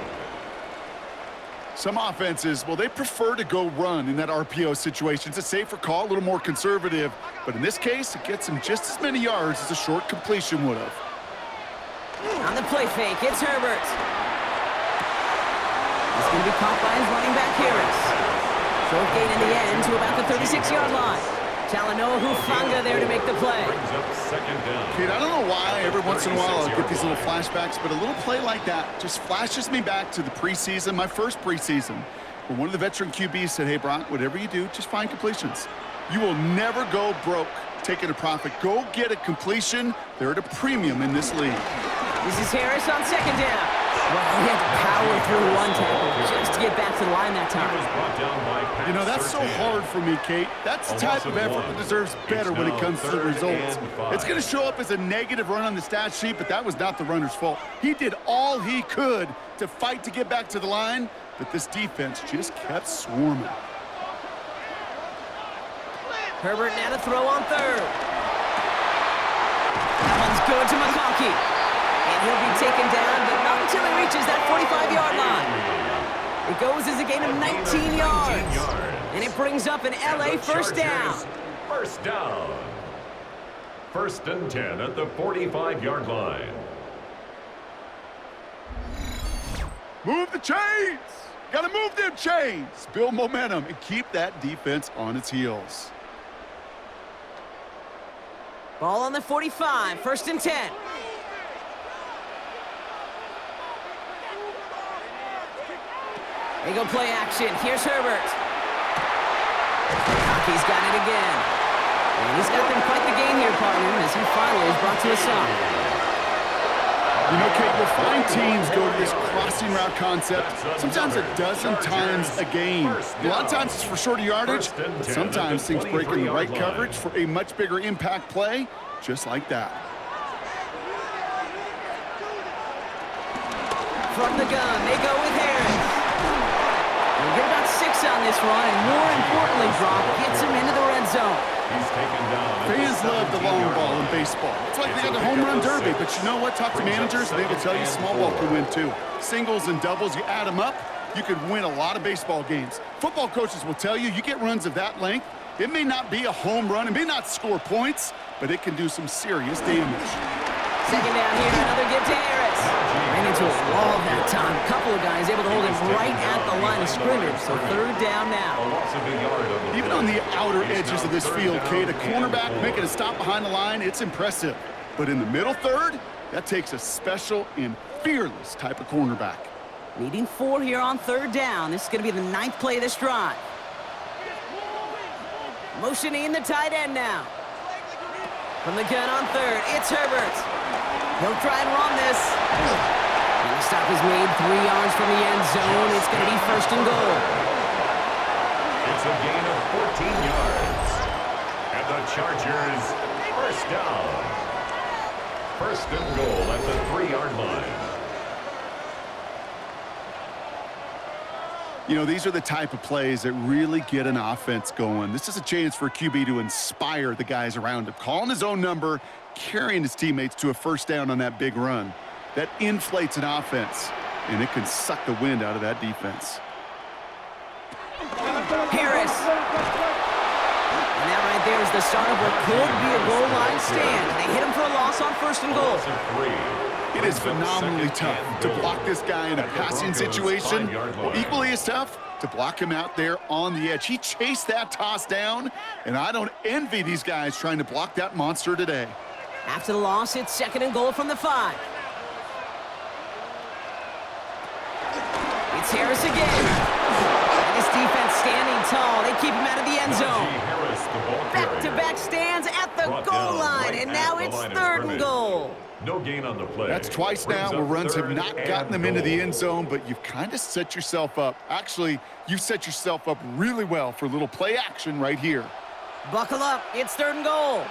Some offenses, well, they prefer to go run in that RPO situation. It's a safer call, a little more conservative. But in this case, it gets them just as many yards as a short completion would have. On the play fake, it's Herbert. He's going to be caught by his running back, Harris. Short gain in the end to about the 36-yard line. Talanoa Hufanga there to make the play. Brings up 2nd down. Kid, I don't know why every once in a while I'll get these little flashbacks, but a little play like that just flashes me back to the preseason, my first preseason, where one of the veteran QBs said, hey, Brock, whatever you do, just find completions. You will never go broke taking a profit. Go get a completion. They're at a premium in this league. This is Harris on 2nd down. Well, he had to power through one tackle just to get back to the line that time. You know, that's so hard for me, Kate. That's the type of effort that deserves better when it comes to the results. It's going to show up as a negative run on the stat sheet, but that was not the runner's fault. He did all he could to fight to get back to the line, but this defense just kept swarming. Herbert now to throw on 3rd. That one's good to McConkey. And he'll be taken down, but not until he reaches that 45-yard line. It goes as a gain of 19 yards. And it brings up an LA 1st down. 1st down. 1st and 10 at the 45-yard line. Move the chains! Gotta move them chains! Build momentum and keep that defense on its heels. Ball on the 45, 1st and 10. They go play action. Here's Herbert. Hockey's got it again. And he's got them quite the game here, partner, as he finally is brought to a stop. You know, Kate, you'll find teams go to this crossing route concept sometimes a dozen times a game. A lot of times it's for shorter yardage, but sometimes things break in the right coverage for a much bigger impact play, just like that. From the gun, they go with Harris. We'll get about 6 on this run, and more importantly, Brock gets him into the red zone. He's taken down. Fans love the long ball in baseball. It's like they got the home run derby, but you know what? Talk to managers, they will tell you small ball can win too. Singles and doubles, you add them up, you could win a lot of baseball games. Football coaches will tell you, you get runs of that length, it may not be a home run, it may not score points, but it can do some serious damage. Second down here, another give to Harris. Ran into a wall that time. A couple of guys able to hold him right at the line of scrimmage, so third down now. Even on the outer edges of this field, Kate, a cornerback making a stop behind the line, it's impressive. But in the middle third, that takes a special and fearless type of cornerback. Needing 4 here on third down. This is going to be the 9th play of this drive. Motioning the tight end now. From the gun on third, it's Herbert. He'll try and run this. And the stop is made 3 yards from the end zone. It's going to be first and goal. It's a gain of 14 yards. And the Chargers, first down. First and goal at the 3-yard line. You know, these are the type of plays that really get an offense going. This is a chance for a QB to inspire the guys around him. Calling his own number, carrying his teammates to a first down on that big run. That inflates an offense, and it can suck the wind out of that defense. Harris. And that right there is the start of what could be a goal line stand. They hit him for a loss on first and goal. It is phenomenally tough to block this guy in a passing situation. Equally as tough to block him out there on the edge. He chased that toss down, and I don't envy these guys trying to block that monster today. After the loss, it's second and goal from the 5. It's Harris again. And this defense standing tall. They keep him out of the end zone. Back-to-back stands at the goal line, and now it's third and goal. No gain on the play. That's twice now where runs have not gotten them into the end zone, but you've kind of set yourself up. Actually, you've set yourself up really well for a little play action right here. Buckle up. It's third and goal.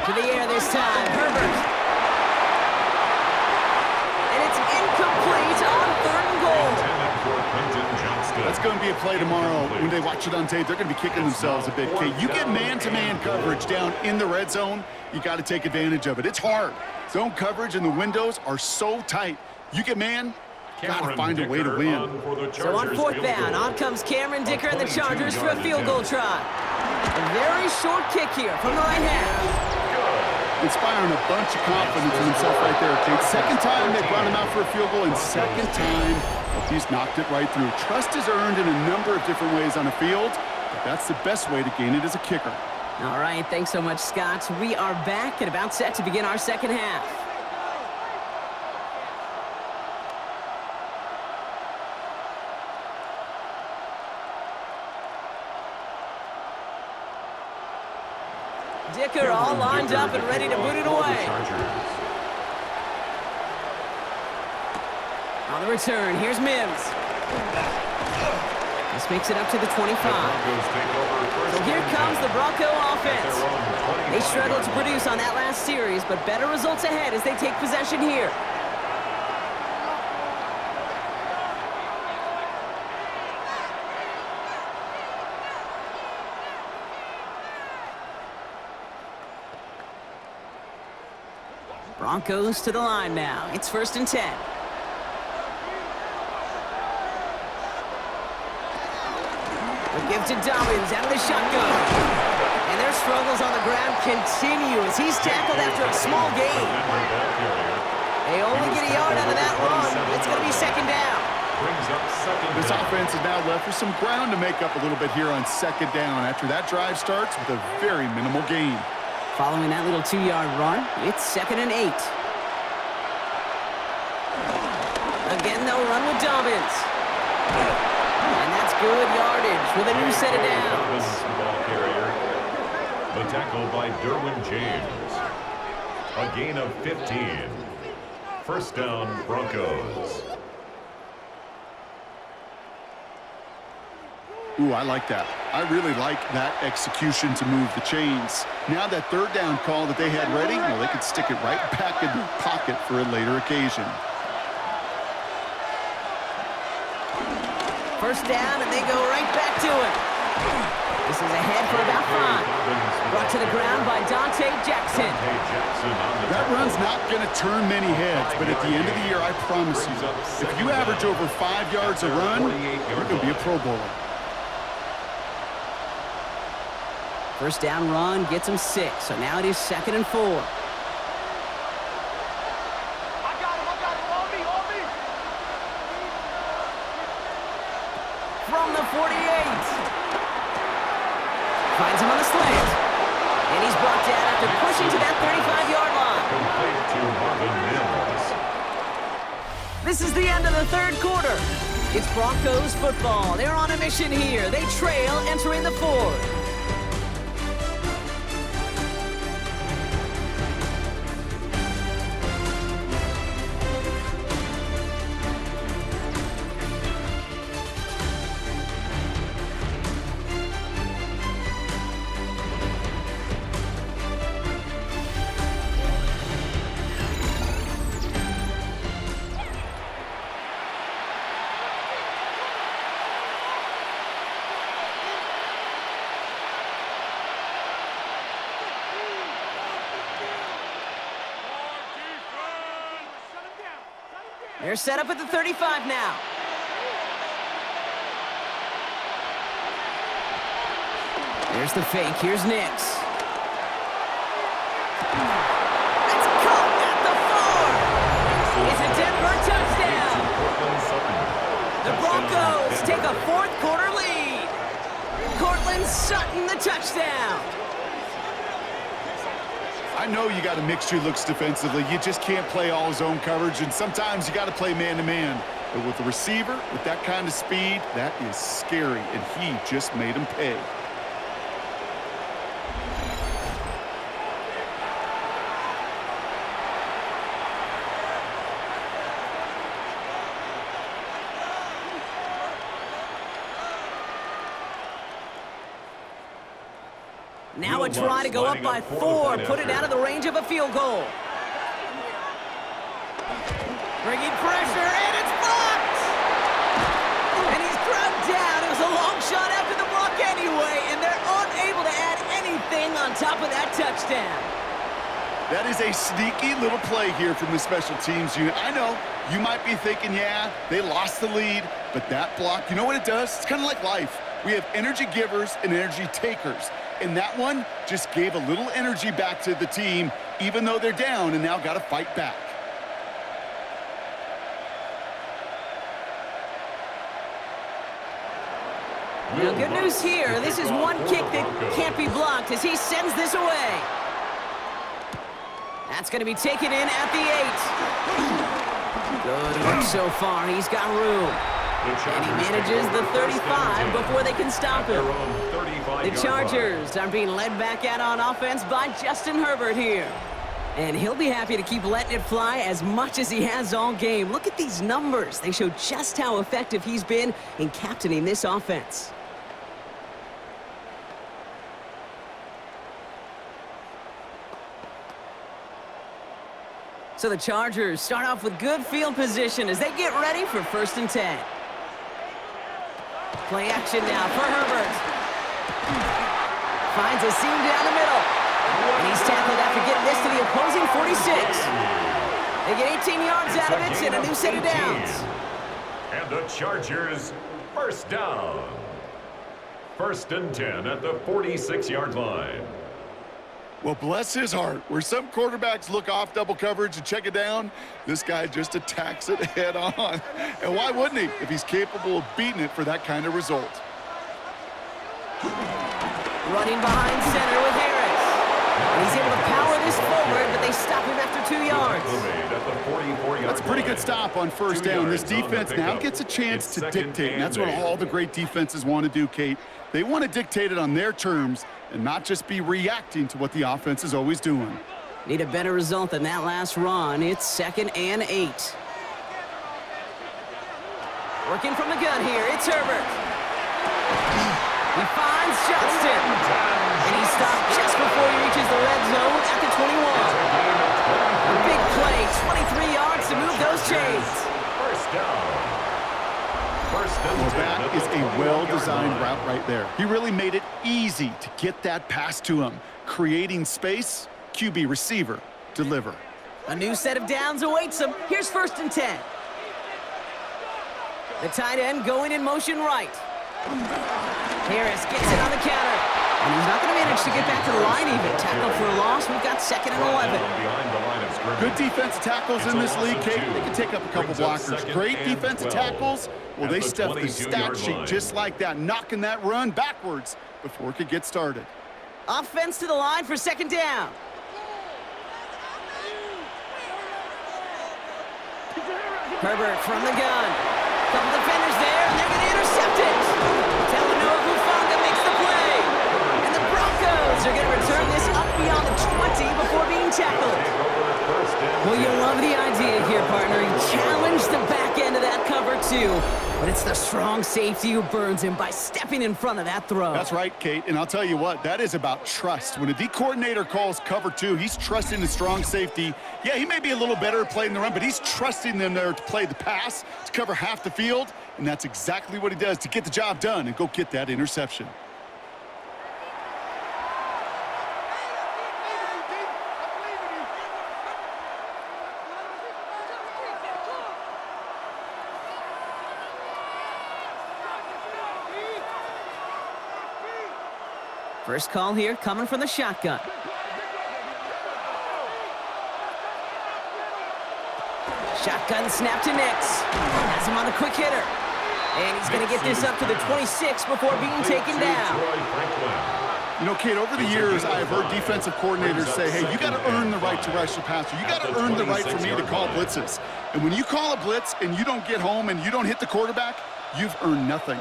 To the air this time. Herbert. And it's incomplete on third and goal. That's going to be a play tomorrow. When they watch it on tape, they're going to be kicking themselves a bit. Okay, you get man-to-man coverage down in the red zone, you got to take advantage of it. It's hard. Zone coverage and the windows are so tight. You get man, got to find a way to win. So on fourth down, on comes Cameron Dicker and the Chargers for a field goal try. A very short kick here from the right half. Inspiring a bunch of confidence in himself right there, Kate. Second time they brought him out for a field goal, and second time he's knocked it right through. Trust is earned in a number of different ways on the field, but that's the best way to gain it as a kicker. All right, thanks so much, Scott. We are back and about set to begin our second half. Dicker all lined up and ready to boot it away. On the return, here's Mims. This makes it up to the 25. So here comes the Bronco offense. They struggled to produce on that last series, but better results ahead as they take possession here. Broncos to the line now. It's first and 10. The give to Dobbins out of the shotgun. And their struggles on the ground continue as he's tackled after a small gain. They only get a yard out of that run. It's going to be second down. This offense is now left with some ground to make up a little bit here on second down after that drive starts with a very minimal gain. Following that little 2-yard run, it's second and 8. Again, they'll run with Dobbins. And that's good yardage with a new set of downs. The tackle by Derwin James. A gain of 15. First down, Broncos. Ooh, I like that. I really like that execution to move the chains. Now that third down call that they had ready, well, they could stick it right back in their pocket for a later occasion. First down, and they go right back to it. This is ahead for about 5. Brought to the ground by Dante Jackson. That run's not going to turn many heads, but at the end of the year, I promise you, if you average over 5 yards a run, you're going to be a Pro Bowler. First down run gets him 6, so now it is second and 4. pushing to that 35-yard line. Complete to Marvin Mims. This is the end of the third quarter. It's Broncos football. They're on a mission here. They trail entering the fourth. They're set up at the 35 now. There's the fake. Here's Nix. It's caught at the 4. It's a Denver touchdown. The Broncos take a fourth-quarter lead. Cortland Sutton, the touchdown. I know you got to mix your looks defensively. You just can't play all zone coverage, and sometimes you got to play man-to-man. But with the receiver, with that kind of speed, that is scary, and he just made him pay. Now a try to go up by 4, put it out of the range of a field goal. Bringing pressure, and it's blocked! And he's thrown down. It was a long shot after the block anyway, and they're unable to add anything on top of that touchdown. That is a sneaky little play here from the special teams unit. I know, you might be thinking, yeah, they lost the lead, but that block, you know what it does? It's kind of like life. We have energy givers and energy takers. And that one just gave a little energy back to the team, even though they're down and now got to fight back. Now, good news here. This is one kick that can't be blocked as he sends this away. That's going to be taken in at the 8. Good work so far. He's got room. And he manages the 35 before they can stop him. The Chargers are being led back out on offense by Justin Herbert here. And he'll be happy to keep letting it fly as much as he has all game. Look at these numbers. They show just how effective he's been in captaining this offense. So the Chargers start off with good field position as they get ready for 1st and 10. Play action now for Herbert. Finds a seam down the middle. And he's tackled after getting this to the opposing 46. They get 18 yards out of it and a new set of downs. And the Chargers, first down. 1st and 10 at the 46-yard line. Well, bless his heart. Where some quarterbacks look off double coverage and check it down, this guy just attacks it head on. And why wouldn't he if he's capable of beating it for that kind of result? Running behind center with Harris. And he's able to power this forward, but they stop him after 2 yards. That's a pretty good stop on 1st down. This defense now gets a chance to dictate, and that's what all the great defenses want to do, Kate. They want to dictate it on their terms and not just be reacting to what the offense is always doing. Need a better result than that last run. It's 2nd and 8. Working from the gun here, it's Herbert. He finds Johnston. And he's stopped just before he reaches the red zone at the 21. A big play, 23 yards to move those chains. First down. Well, that is a well-designed route right there. He really made it easy to get that pass to him. Creating space, QB receiver, deliver. A new set of downs awaits him. Here's 1st and 10. The tight end going in motion right. Harris gets it on the counter. And he's not going to manage to get back to the line even. Tackle for a loss. We've got 2nd and 11. Good defensive tackles in this league, Kate. They can take up a couple blockers. Great defensive tackles. Well, they stuffed the stat sheet just like that, knocking that run backwards before it could get started. Offense to the line for 2nd down. Herbert from the gun. Couple defenders there, and they're going to intercept it. Talanoa Hufanga makes the play. And the Broncos are going to return this up beyond the 20 before being tackled. Well, you love the idea here, partner. He challenged the back end of that cover, too. But it's the strong safety who burns him by stepping in front of that throw. That's right, Kate. And I'll tell you what, that is about trust. When a D coordinator calls cover 2, he's trusting the strong safety. Yeah, he may be a little better at playing the run, but he's trusting them there to play the pass, to cover half the field. And that's exactly what he does to get the job done and go get that interception. First call here coming from the shotgun. Shotgun snap to Nix. Has him on the quick hitter. And he's going to get this up to the 26 before being taken down. You know, Kate, over the years, I've heard defensive coordinators say, hey, you got to earn the right to rush the passer. You got to earn the right for me to call blitzes. And when you call a blitz and you don't get home and you don't hit the quarterback, you've earned nothing.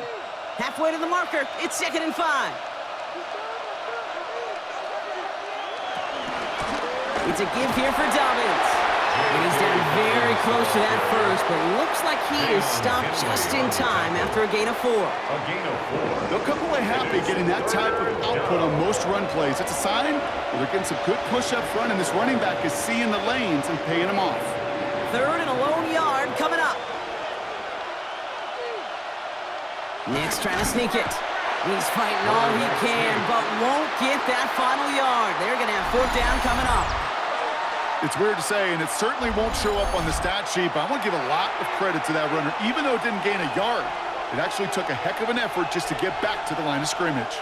Halfway to the marker. It's 2nd and 5. It's a give here for Dobbins. And he's down very close to that first, but looks like he is stopped just in time after a gain of 4. They'll come away happy getting that type of output on most run plays. It's a sign that they're getting some good push up front, and this running back is seeing the lanes and paying them off. 3rd and a lone yard coming up. Nix trying to sneak it. He's fighting all he can, but won't get that final yard. They're going to have 4th down coming up. It's weird to say, and it certainly won't show up on the stat sheet, but I want to give a lot of credit to that runner. Even though it didn't gain a yard, it actually took a heck of an effort just to get back to the line of scrimmage.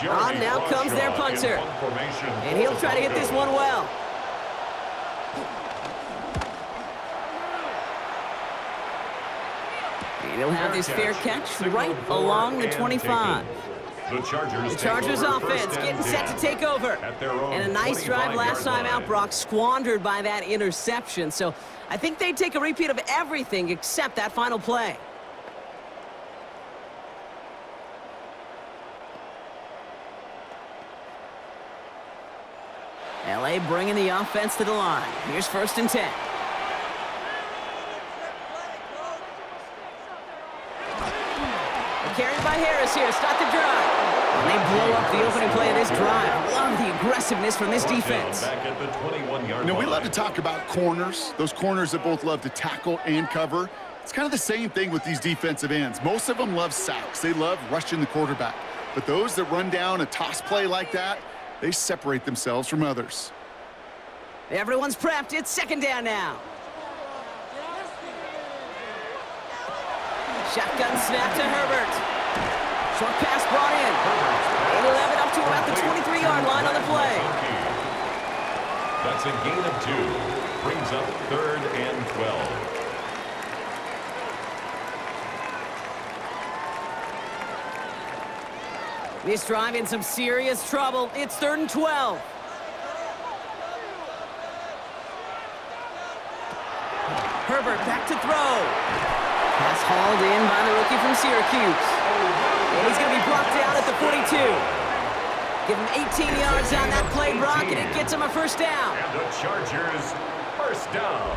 On now comes their punter. And he'll try to hit this one well. And he'll have his fair catch right along the 25. The Chargers offense getting set to take over. And a nice drive last time out, Brock, squandered by that interception. So I think they'd take a repeat of everything except that final play. LA bringing the offense to the line. Here's 1st and 10. Carried by Harris here to start the drive. And they blow up the opening play of this drive. Love the aggressiveness from this defense. You know, we love to talk about corners, those corners that both love to tackle and cover. It's kind of the same thing with these defensive ends. Most of them love sacks. They love rushing the quarterback. But those that run down a toss play like that, they separate themselves from others. Everyone's prepped. It's 2nd down now. Shotgun snap to Herbert. Short pass brought in. And he'll have it up to about the 23-yard line on the play. That's a gain of 2. Brings up 3rd and 12. This drive in some serious trouble. It's 3rd and 12. Herbert back to throw. Pass hauled in by the rookie from Syracuse. And he's going to be brought down at the 42. Give him 18 yards on that play, Brock, and it gets him a 1st down. And the Chargers, 1st down.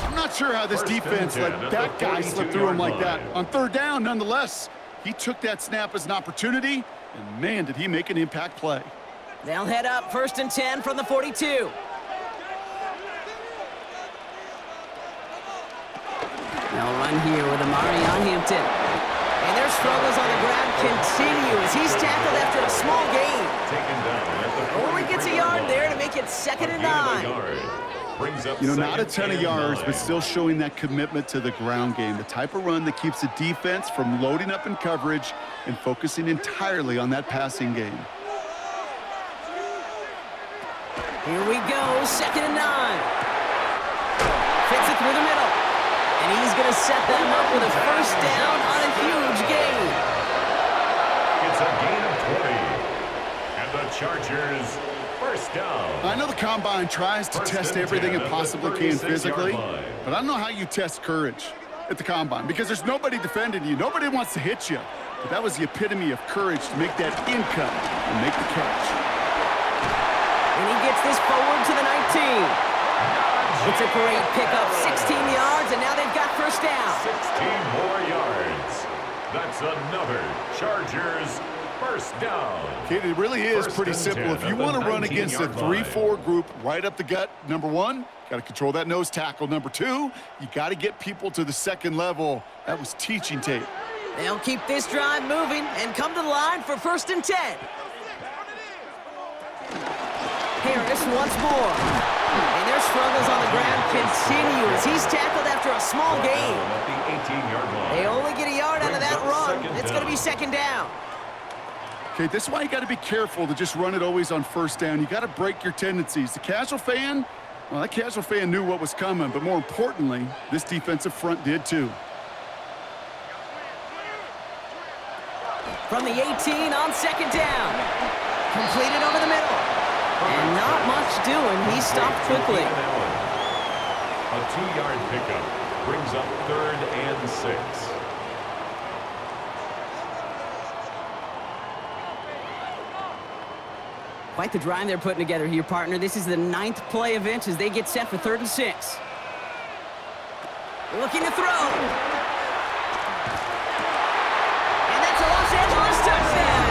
I'm not sure how this defense let that guy slip through him like that. On 3rd down, nonetheless, he took that snap as an opportunity, and man, did he make an impact play. They'll head up 1st and 10 from the 42. They'll run here with Amari on Hampton. And their struggles on the ground continue as he's tackled after a small gain. Only gets a yard there to make it 2nd and 9. You know, not a ton of yards, but still showing that commitment to the ground game. The type of run that keeps the defense from loading up in coverage and focusing entirely on that passing game. Here we go, 2nd and 9. Fits it through the middle. And he's going to set them up with a 1st down on a huge gain. It's a gain of 20. And the Chargers, First down. I know the Combine tries to test everything it possibly can physically, but I don't know how you test courage at the Combine because there's nobody defending you. Nobody wants to hit you. But that was the epitome of courage to make that in-cut and make the catch. And he gets this forward to the 19. It's a great pickup, 16 yards, and now they've got first down. 16 more yards. That's another Chargers first down. Kid, it really is pretty simple. If you want to run against a 3-4 group right up the gut, number one, got to control that nose tackle. Number two, you got to get people to the second level. That was teaching tape. They'll keep this drive moving and come to the line for 1st and 10. Harris once more. And their struggles on the ground continue as he's tackled after a small gain. At the 18-yard line. They only get a yard out of that run. It's going to be second down. Okay, this is why you got to be careful to just run it always on first down. You got to break your tendencies. The casual fan, well, that casual fan knew what was coming, but more importantly, this defensive front did too. From the 18 on second down. Completed over the middle. And not much doing. He stopped quickly. A 2-yard pickup brings up 3rd and 6. Quite the drive they're putting together here, partner. This is the 9th play of inch as they get set for 3rd and 6. Looking to throw. And that's a Los Angeles touchdown.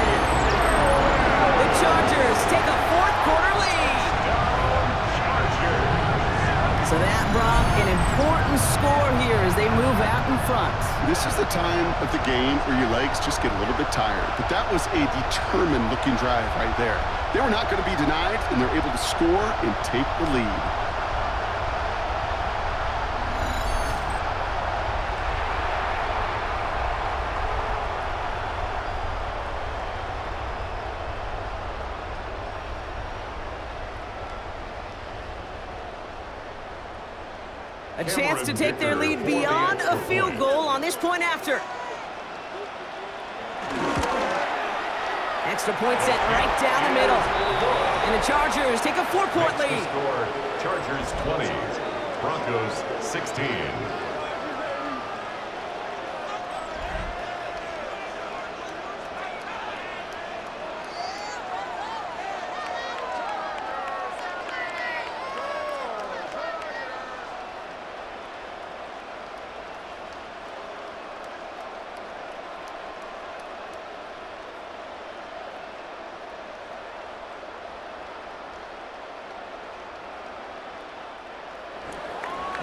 The Chargers take a 4th quarter lead. So that brought an important score here as they move out in front. This is the time of the game where your legs just get a little bit tired. But that was a determined-looking drive right there. They were not going to be denied, and they're able to score and take the lead. A chance to take their lead beyond a field goal on this point after. Extra point set right down the middle. And the Chargers take a 4-point lead. Score, Chargers 20, Broncos 16.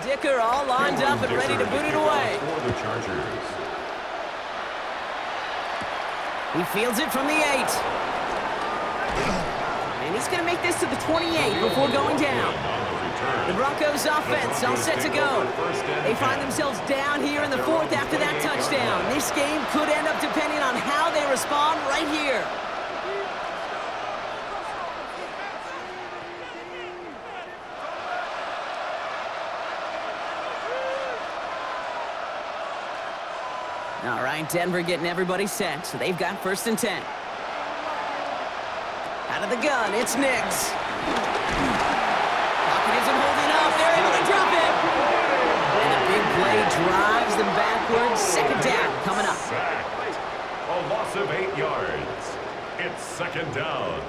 Dicker all lined up and ready to boot it away. For the Chargers. He fields it from the 8. And he's going to make this to the 28 before going down. The Broncos offense all set to go. They find themselves down here in the 4th after that touchdown. This game could end up depending on how they respond right here. All right, Denver getting everybody set, so they've got 1st and 10. Out of the gun, it's Nix. Pocket isn't holding up. They're able to drop it. And a big play drives them backwards. Second down coming up. Sacked. A loss of 8 yards. It's second down.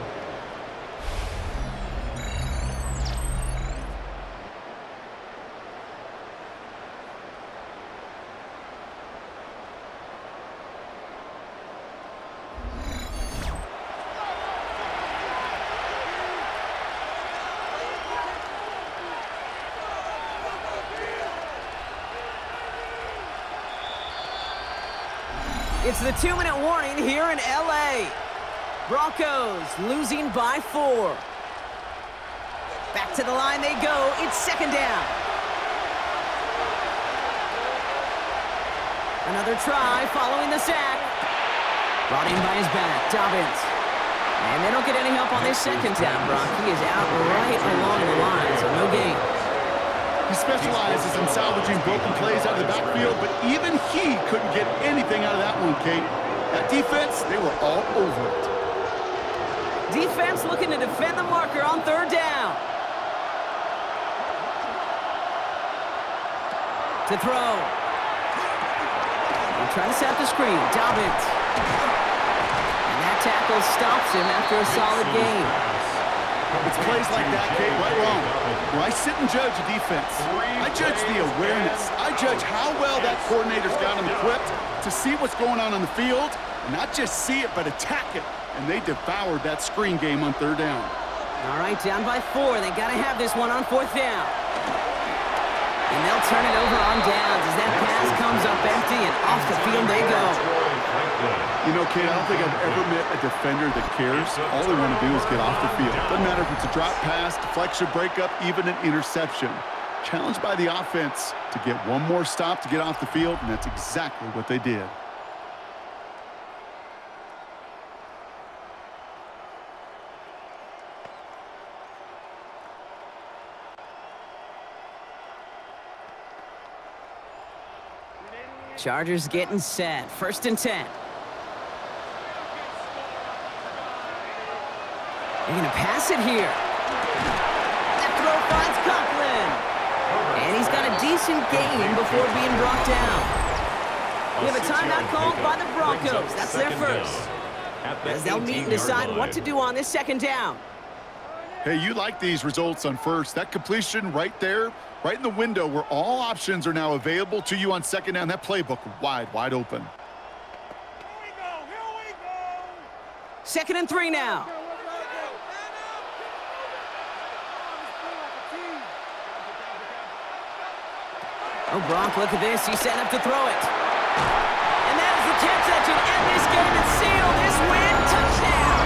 It's the 2-minute warning here in L.A. Broncos losing by 4. Back to the line they go. It's second down. Another try following the sack. Brought in by his back, Dobbins. And they don't get any help on this second down, Brock. He is out right along the line, so no gain. He specializes in salvaging broken plays out of the backfield, but even he couldn't get anything out of that one, Kate. That defense, they were all over it. Defense looking to defend the marker on third down. To throw. They're trying to set the screen. Dobbins. And that tackle stops him after a solid game. It's plays like that, Kate, right wrong. When I sit and judge a defense, I judge the awareness. I judge how well that coordinator's got him equipped to see what's going on the field, and not just see it, but attack it. And they devoured that screen game on third down. All right, down by 4. They got to have this one on fourth down. And they'll turn it over on downs as that pass comes up empty, and off the field they go. You know, Kate, I don't think I've ever met a defender that cares. All they want to do is get off the field. Doesn't matter if it's a drop pass, deflection, breakup, even an interception. Challenged by the offense to get one more stop to get off the field, and that's exactly what they did. Chargers getting set. 1st and 10. They're going to pass it here. That throw finds Conklin. And he's got a decent gain before being brought down. We have a timeout called by the Broncos. That's their first. As they'll meet and decide what to do on this 2nd down. Hey, you like these results on first. That completion right there, right in the window where all options are now available to you on 2nd down. That playbook wide open. Here we go. 2nd and 3 now. Oh, Gronk, look at this. He's setting up to throw it. And that is the catch that should end this game and seal this win. Touchdown!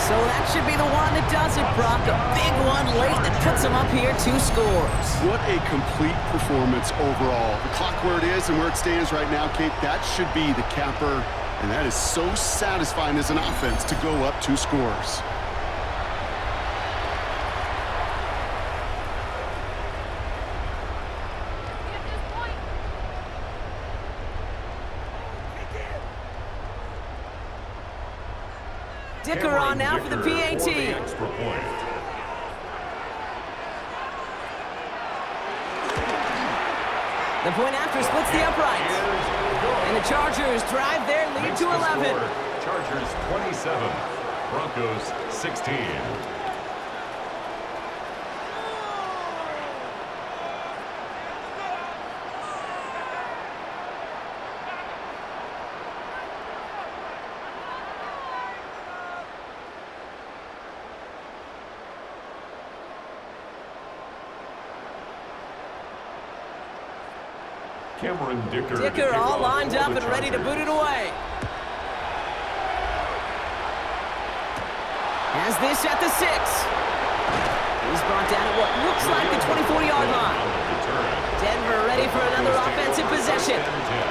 So that should be the one that does it, Brock. A big one late that puts them up here 2 scores. What a complete performance overall. The clock where it is and where it stands right now, Kate, that should be the capper. And that is so satisfying as an offense to go up 2 scores. Dicker on now for the PAT. The point after splits the uprights. And the Chargers drive their lead to 11. Chargers 27, Broncos 16. Dicker all lined up and ready to boot it away. Has this at the 6. He's brought down at what looks like the 24-yard line. Denver ready for another offensive possession.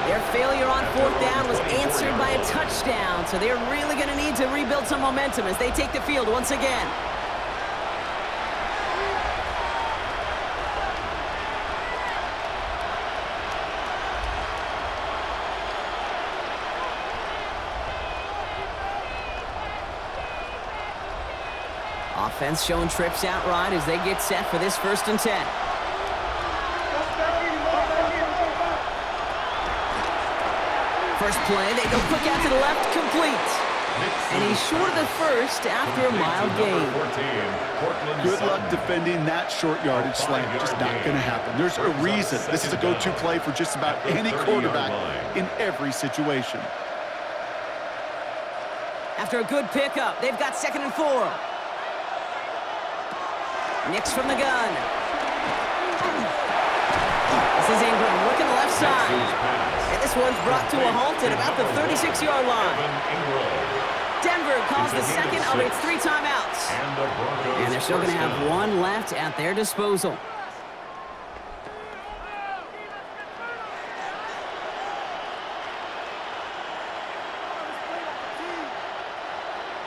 Their failure on 4th down was answered by a touchdown, so they're really going to need to rebuild some momentum as they take the field once again. Offense showing trips out right as they get set for this 1st and 10. First play, they go quick out to the left, complete. And he's short of the first after a mild gain. Good luck defending that short yardage slant. Just not going to happen. There's a reason this is a go-to play for just about any quarterback in every situation. After a good pickup, they've got 2nd and 4. Nix from the gun. This is Ingram looking left side. And this one's brought to a halt at about the 36-yard line. Denver calls the second of its 3 timeouts. And they're still going to have 1 left at their disposal.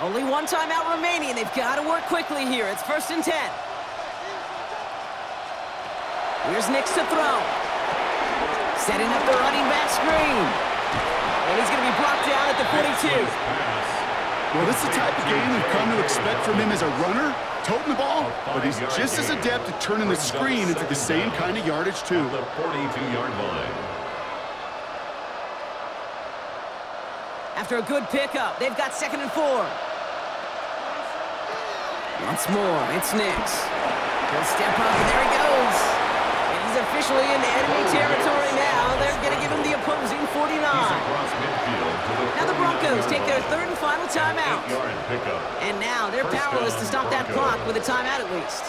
Only 1 timeout remaining, and they've got to work quickly here. It's 1st and 10. Here's Nix to throw. Setting up the running back screen. And he's going to be brought down at the 42. Well, this is the type of game we've come to expect from him as a runner, toting the ball, but he's just as adept at turning the screen into the same kind of yardage, too. The 42-yard line. After a good pickup, they've got 2nd and 4. Once more, it's Stix. He'll step up, and there he goes. And he's officially in enemy territory now. They're going to give him the opposing 49. Now the Broncos take their 3rd and final timeout. And now they're powerless to stop that clock with a timeout at least.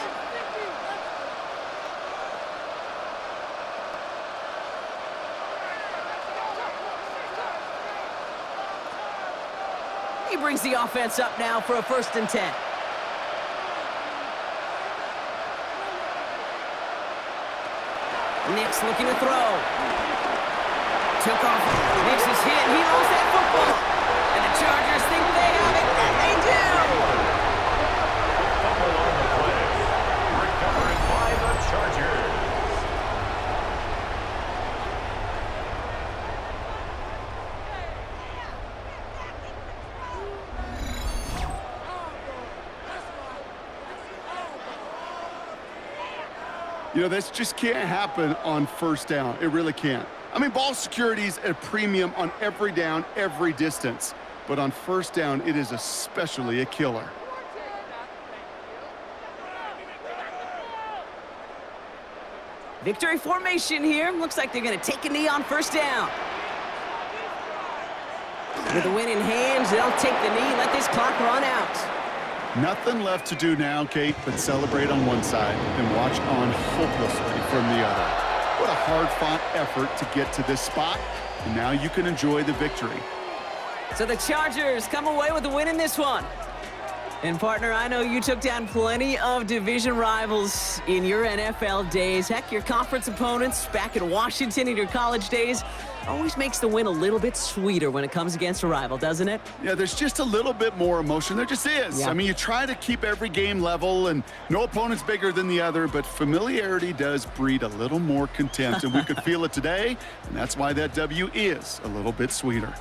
He brings the offense up now for a 1st and 10. Nix looking to throw. Took off. Nix is hit. He lost that football. And the Chargers think they have it, and they do. Fumble on the play. Recovered by the Chargers. You know, this just can't happen on 1st down. It really can't. I mean, ball security's at a premium on every down, every distance. But on 1st down, it is especially a killer. Victory formation here. Looks like they're going to take a knee on 1st down. With the win in hand, they'll take the knee, let this clock run out. Nothing left to do now, Kate, but celebrate on one side and watch on hopelessly from the other. What a hard-fought effort to get to this spot, and now you can enjoy the victory. So the Chargers come away with the win in this one. And, partner, I know you took down plenty of division rivals in your NFL days. Heck, your conference opponents back in Washington in your college days always makes the win a little bit sweeter when it comes against a rival, doesn't it? Yeah, there's just a little bit more emotion. There just is. Yeah. I mean, you try to keep every game level, and no opponent's bigger than the other, but familiarity does breed a little more contempt, and we could feel it today, and that's why that W is a little bit sweeter.